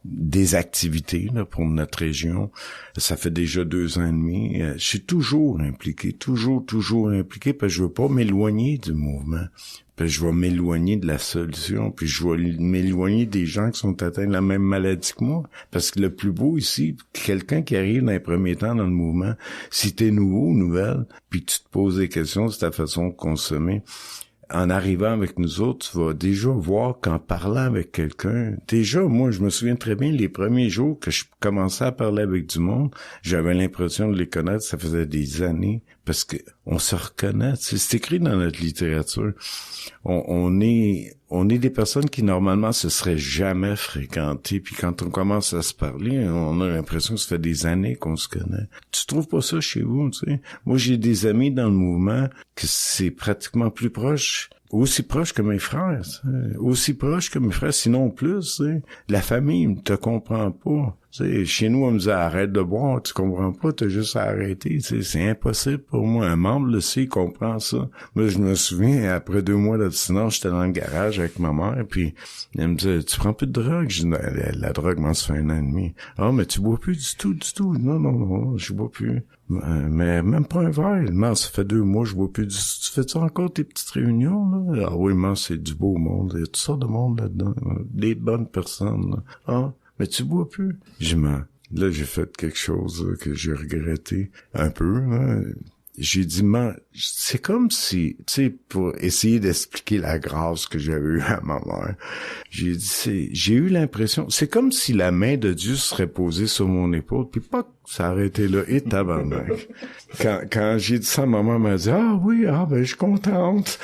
des activités là, pour notre région. Ça fait déjà 2 ans et demi. Je suis toujours impliqué, toujours impliqué, parce que je veux pas m'éloigner du mouvement. Puis je vais m'éloigner de la solution, puis je vais m'éloigner des gens qui sont atteints de la même maladie que moi. Parce que le plus beau ici, quelqu'un qui arrive dans les premiers temps dans le mouvement, si t'es nouveau ou nouvelle, puis tu te poses des questions sur ta façon de consommer, en arrivant avec nous autres, tu vas déjà voir qu'en parlant avec quelqu'un, déjà, moi, je me souviens très bien, les premiers jours que je commençais à parler avec du monde, j'avais l'impression de les connaître, ça faisait des années, parce que on se reconnaît, c'est écrit dans notre littérature. On est des personnes qui, normalement, se seraient jamais fréquentées, puis quand on commence à se parler, on a l'impression que ça fait des années qu'on se connaît. Tu trouves pas ça chez vous, tu sais? Moi, j'ai des amis dans le mouvement que c'est pratiquement plus proche, aussi proche que mes frères, aussi proche que mes frères, sinon plus, tu sais. La famille ne te comprend pas. Tu sais, chez nous, on me disait arrête de boire, tu comprends pas, t'as juste à arrêter. Tu sais, c'est impossible pour moi. Un membre de C comprend ça. Moi, je me souviens, après 2 mois d'abstinence, j'étais dans le garage avec ma mère, puis elle me disait tu prends plus de drogue? Je dis la drogue, moi, ça fait 1 an et demi. Ah, mais tu bois plus du tout. Non, je bois plus. Mais même pas un verre. Man, ça fait 2 mois, je bois plus du tout. Tu fais-tu encore tes petites réunions, là? Ah oui, man, c'est du beau monde. Il y a toutes sortes de monde là-dedans. Des bonnes personnes, là. Ah, mais tu bois plus. Là, j'ai fait quelque chose là, que j'ai regretté un peu, là. J'ai dit, c'est comme si, tu sais, pour essayer d'expliquer la grâce que j'avais eue à ma mère, j'ai eu l'impression, c'est comme si la main de Dieu serait posée sur mon épaule, puis pas ça a arrêté là, et tabarnak. Quand j'ai dit ça, maman m'a dit, ben, je suis contente.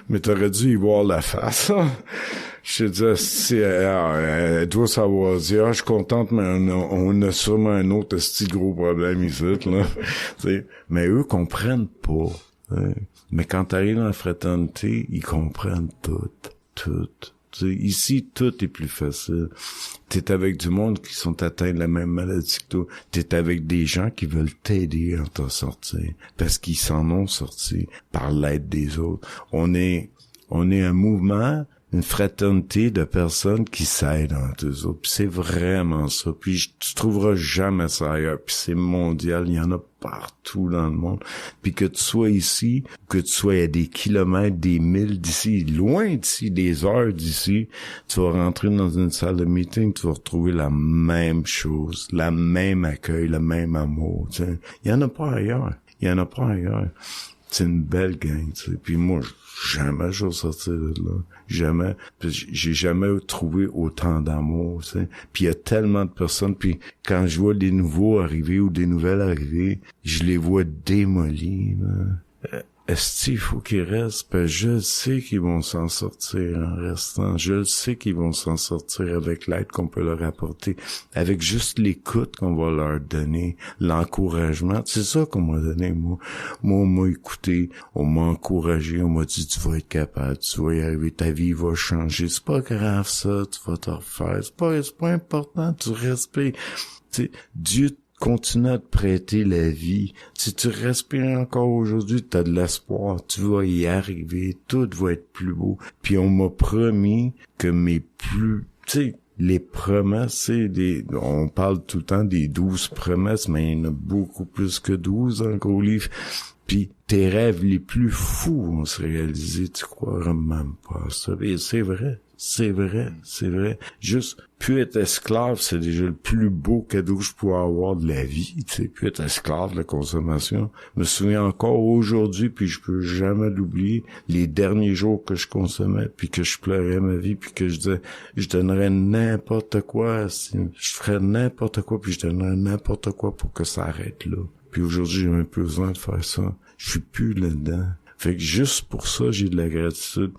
Mais t'aurais dû y voir la face, hein? Je dis, elle doit savoir dire, je suis contente, mais on a sûrement un autre petit gros problème ici, là. T'sais, mais eux comprennent pas. T'sais. Mais quand t'arrives dans la fraternité, ils comprennent tout. T'sais, ici, tout est plus facile. T'es avec du monde qui sont atteints de la même maladie que toi. T'es avec des gens qui veulent t'aider à t'en sortir. Parce qu'ils s'en ont sorti par l'aide des autres. On est un mouvement, une fraternité de personnes qui s'aident entre eux autres. Puis c'est vraiment ça. Puis tu trouveras jamais ça ailleurs. Puis c'est mondial. Il y en a partout dans le monde. Puis que tu sois ici, que tu sois à des kilomètres, des milles d'ici, loin d'ici, des heures d'ici, tu vas rentrer dans une salle de meeting, tu vas retrouver la même chose, la même accueil, le même amour. Tu sais. Il y en a pas ailleurs. C'est une belle gang, tu sais. Puis moi, jamais je vais sortir de là. Jamais. Puis j'ai jamais trouvé autant d'amour, tu sais. Puis il y a tellement de personnes. Puis quand je vois des nouveaux arriver ou des nouvelles arriver, je les vois démolis, là. est-ce qu'il faut qu'ils restent? Ben, je sais qu'ils vont s'en sortir en restant. Je sais qu'ils vont s'en sortir avec l'aide qu'on peut leur apporter, avec juste l'écoute qu'on va leur donner, l'encouragement. C'est ça qu'on m'a donné, moi. Moi, on m'a écouté, on m'a encouragé, on m'a dit, tu vas être capable, tu vas y arriver, ta vie va changer. C'est pas grave, ça, tu vas te refaire. C'est pas important, tu respires. Tu sais, Dieu continue à te prêter la vie. Si tu respires encore aujourd'hui, tu as de l'espoir. Tu vas y arriver. Tout va être plus beau. Puis on m'a promis que tu sais, les promesses, c'est on parle tout le temps des 12 promesses, mais il y en a beaucoup plus que 12 dans le gros livre. Puis tes rêves les plus fous vont se réaliser. Tu croiras même pas à ça. Et c'est vrai. C'est vrai. Juste, plus être esclave, c'est déjà le plus beau cadeau que je pourrais avoir de la vie, tu sais, plus être esclave de la consommation. Je me souviens encore aujourd'hui, puis je peux jamais l'oublier, les derniers jours que je consommais, puis que je pleurais ma vie, puis que je disais, je donnerais n'importe quoi, je ferais n'importe quoi, puis je donnerais n'importe quoi pour que ça arrête là. Puis aujourd'hui, j'ai même plus besoin de faire ça. Je suis plus là-dedans. Fait que juste pour ça, j'ai de la gratitude.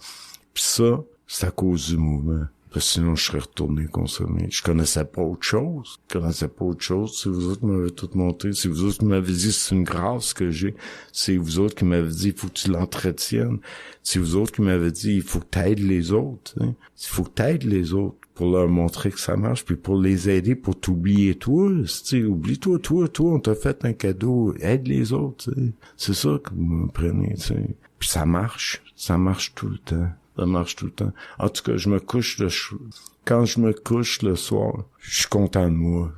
Puis ça, c'est à cause du mouvement. Parce que sinon, je serais retourné consommer. Je connaissais pas autre chose. C'est vous autres qui m'avez tout montré. C'est vous autres qui m'avez dit, c'est une grâce que j'ai. C'est vous autres qui m'avez dit, il faut que tu l'entretiennes. C'est vous autres qui m'avez dit, il faut que t'aides les autres. Hein. Il faut que t'aides les autres pour leur montrer que ça marche, puis pour les aider, pour t'oublier toi. Oublie-toi, toi, on t'a fait un cadeau. Aide les autres. T'sais. C'est ça que vous me prenez. T'sais. Puis ça marche tout le temps. En tout cas, quand je me couche le soir, je suis content de moi.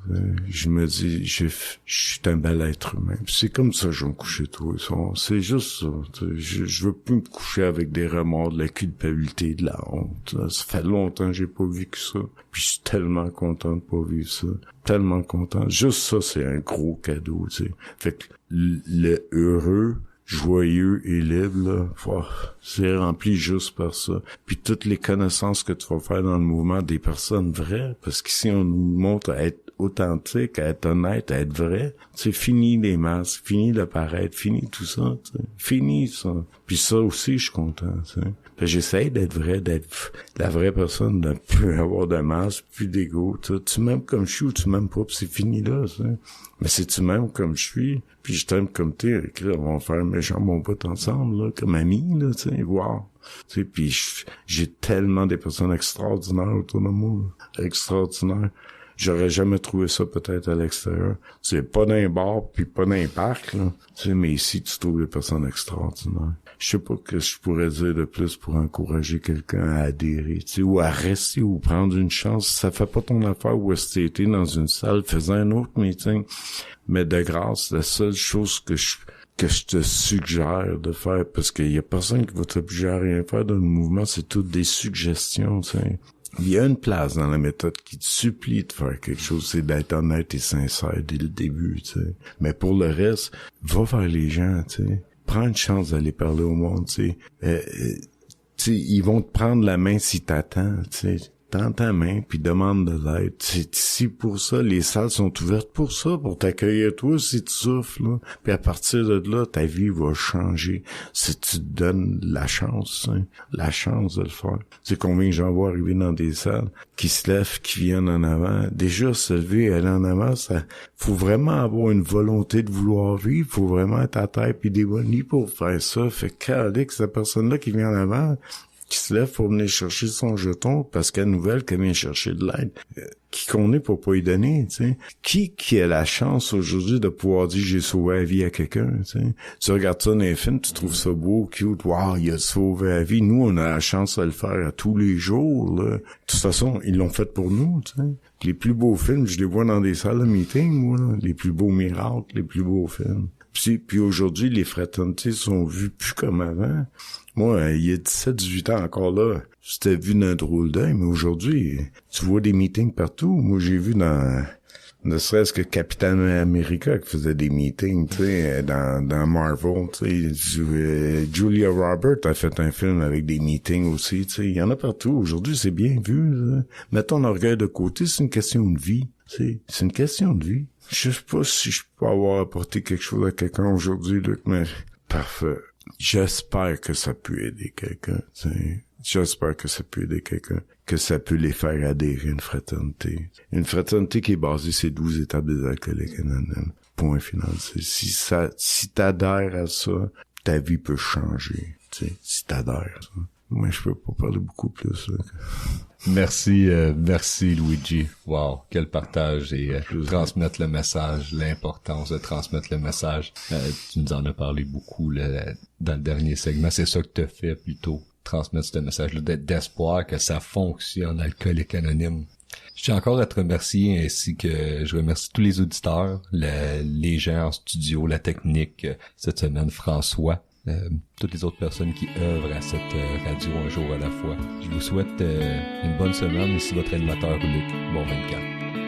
Je me dis, je suis un bel être humain. Puis c'est comme ça que je vais me coucher tous les soirs. C'est juste ça. Je veux plus me coucher avec des remords, de la culpabilité, de la honte. Ça fait longtemps que j'ai pas vécu ça. Puis je suis tellement content de pas vivre ça. Tellement content. Juste ça, c'est un gros cadeau, tu sais. Fait que le heureux, joyeux et libre, là, c'est rempli juste par ça. Puis toutes les connaissances que tu vas faire dans le mouvement des personnes vraies, parce qu'ici on nous montre à être authentique, à être honnête, à être vrai. C'est fini les masques, fini le paraître, fini tout ça, t'sais. Fini ça. Puis ça aussi, je suis content, t'sais. J'essaie d'être vrai, d'être la vraie personne, de plus avoir de masque, plus d'ego. Tu m'aimes comme je suis ou tu m'aimes pas, puis c'est fini là, t'sais. Mais si tu m'aimes comme je suis, puis je t'aime comme t'es, on va faire un méchant bon bout ensemble, là, comme amis, là, tu sais, wow. Tu sais, puis j'ai tellement des personnes extraordinaires autour de moi, là. Extraordinaires. J'aurais jamais trouvé ça peut-être à l'extérieur. C'est pas dans un bar puis pas dans un parc, là. Tu sais, mais ici, tu trouves des personnes extraordinaires. Je sais pas ce que je pourrais dire de plus pour encourager quelqu'un à adhérer, tu sais, ou à rester ou prendre une chance. Ça fait pas ton affaire ou si t'es dans une salle, faisant un autre meeting. Mais de grâce, la seule chose que je te suggère de faire, parce qu'il y a personne qui va t'obliger à rien faire dans le mouvement, c'est toutes des suggestions, tu sais. Il y a une place dans la méthode qui te supplie de faire quelque chose, c'est d'être honnête et sincère dès le début, tu sais. Mais pour le reste, va vers les gens, tu sais. Prends une chance d'aller parler au monde, tu sais. Ils vont te prendre la main si t'attends, tu sais. Tends ta main puis demande de l'aide. C'est ici pour ça. Les salles sont ouvertes pour ça, pour t'accueillir toi si tu souffres, là. Puis à partir de là, ta vie va changer. Si tu te donnes la chance, hein, la chance de le faire. C'est combien de gens vont arriver dans des salles qui se lèvent, qui viennent en avant. Déjà, se lever, aller en avant, ça, faut vraiment avoir une volonté de vouloir vivre. Faut vraiment être à terre puis des bonnes nuits pour faire ça. Fait que cette personne-là qui vient en avant, qui se lève pour venir chercher son jeton parce qu'elle nouvelle qu'elle vient chercher de l'aide. Qui qu'on est pour pas y donner, tu sais. Qui a la chance aujourd'hui de pouvoir dire j'ai sauvé la vie à quelqu'un, tu sais. Tu regardes ça dans les films, tu trouves ça beau, cute, wow, il a sauvé la vie. Nous, on a la chance de le faire à tous les jours, là. De toute façon, ils l'ont fait pour nous, tu sais. Les plus beaux films, je les vois dans des salles de meeting, moi, là. Les plus beaux miracles, les plus beaux films. Puis aujourd'hui, les fraternités sont vues plus comme avant. Moi, il y a 17-18 ans encore là, c'était vu d'un drôle d'œil, mais aujourd'hui, tu vois des meetings partout. Moi, j'ai vu ne serait-ce que Captain America qui faisait des meetings, tu sais, dans Marvel, tu sais. Julia Roberts a fait un film avec des meetings aussi, tu sais. Il y en a partout. Aujourd'hui, c'est bien vu, là. Mets ton orgueil de côté, c'est une question de vie, tu sais. C'est une question de vie. Je sais pas si je peux avoir apporté quelque chose à quelqu'un aujourd'hui, Luc, mais parfait. j'espère que ça peut aider quelqu'un, t'sais. J'espère que ça peut aider quelqu'un, que ça peut les faire adhérer à une fraternité. Une fraternité qui est basée sur 12 étapes des alcooliques anonymes. Point final. Si t'adhères à ça, ta vie peut changer, t'sais, si t'adhères à ça. Moi, je peux pas parler beaucoup plus, là. Merci Luigi. Wow, quel partage et transmettre le message, l'importance de transmettre le message. Tu nous en as parlé beaucoup là, dans le dernier segment. C'est ça que t'as fait plutôt, transmettre ce message-là d'espoir que ça fonctionne, Alcoolique Anonyme. Je tiens encore à te remercier ainsi que je remercie tous les auditeurs, les gens en studio, la technique, cette semaine François. Toutes les autres personnes qui œuvrent à cette radio un jour à la fois. Je vous souhaite une bonne semaine. Ici votre animateur Luc. Bon 24.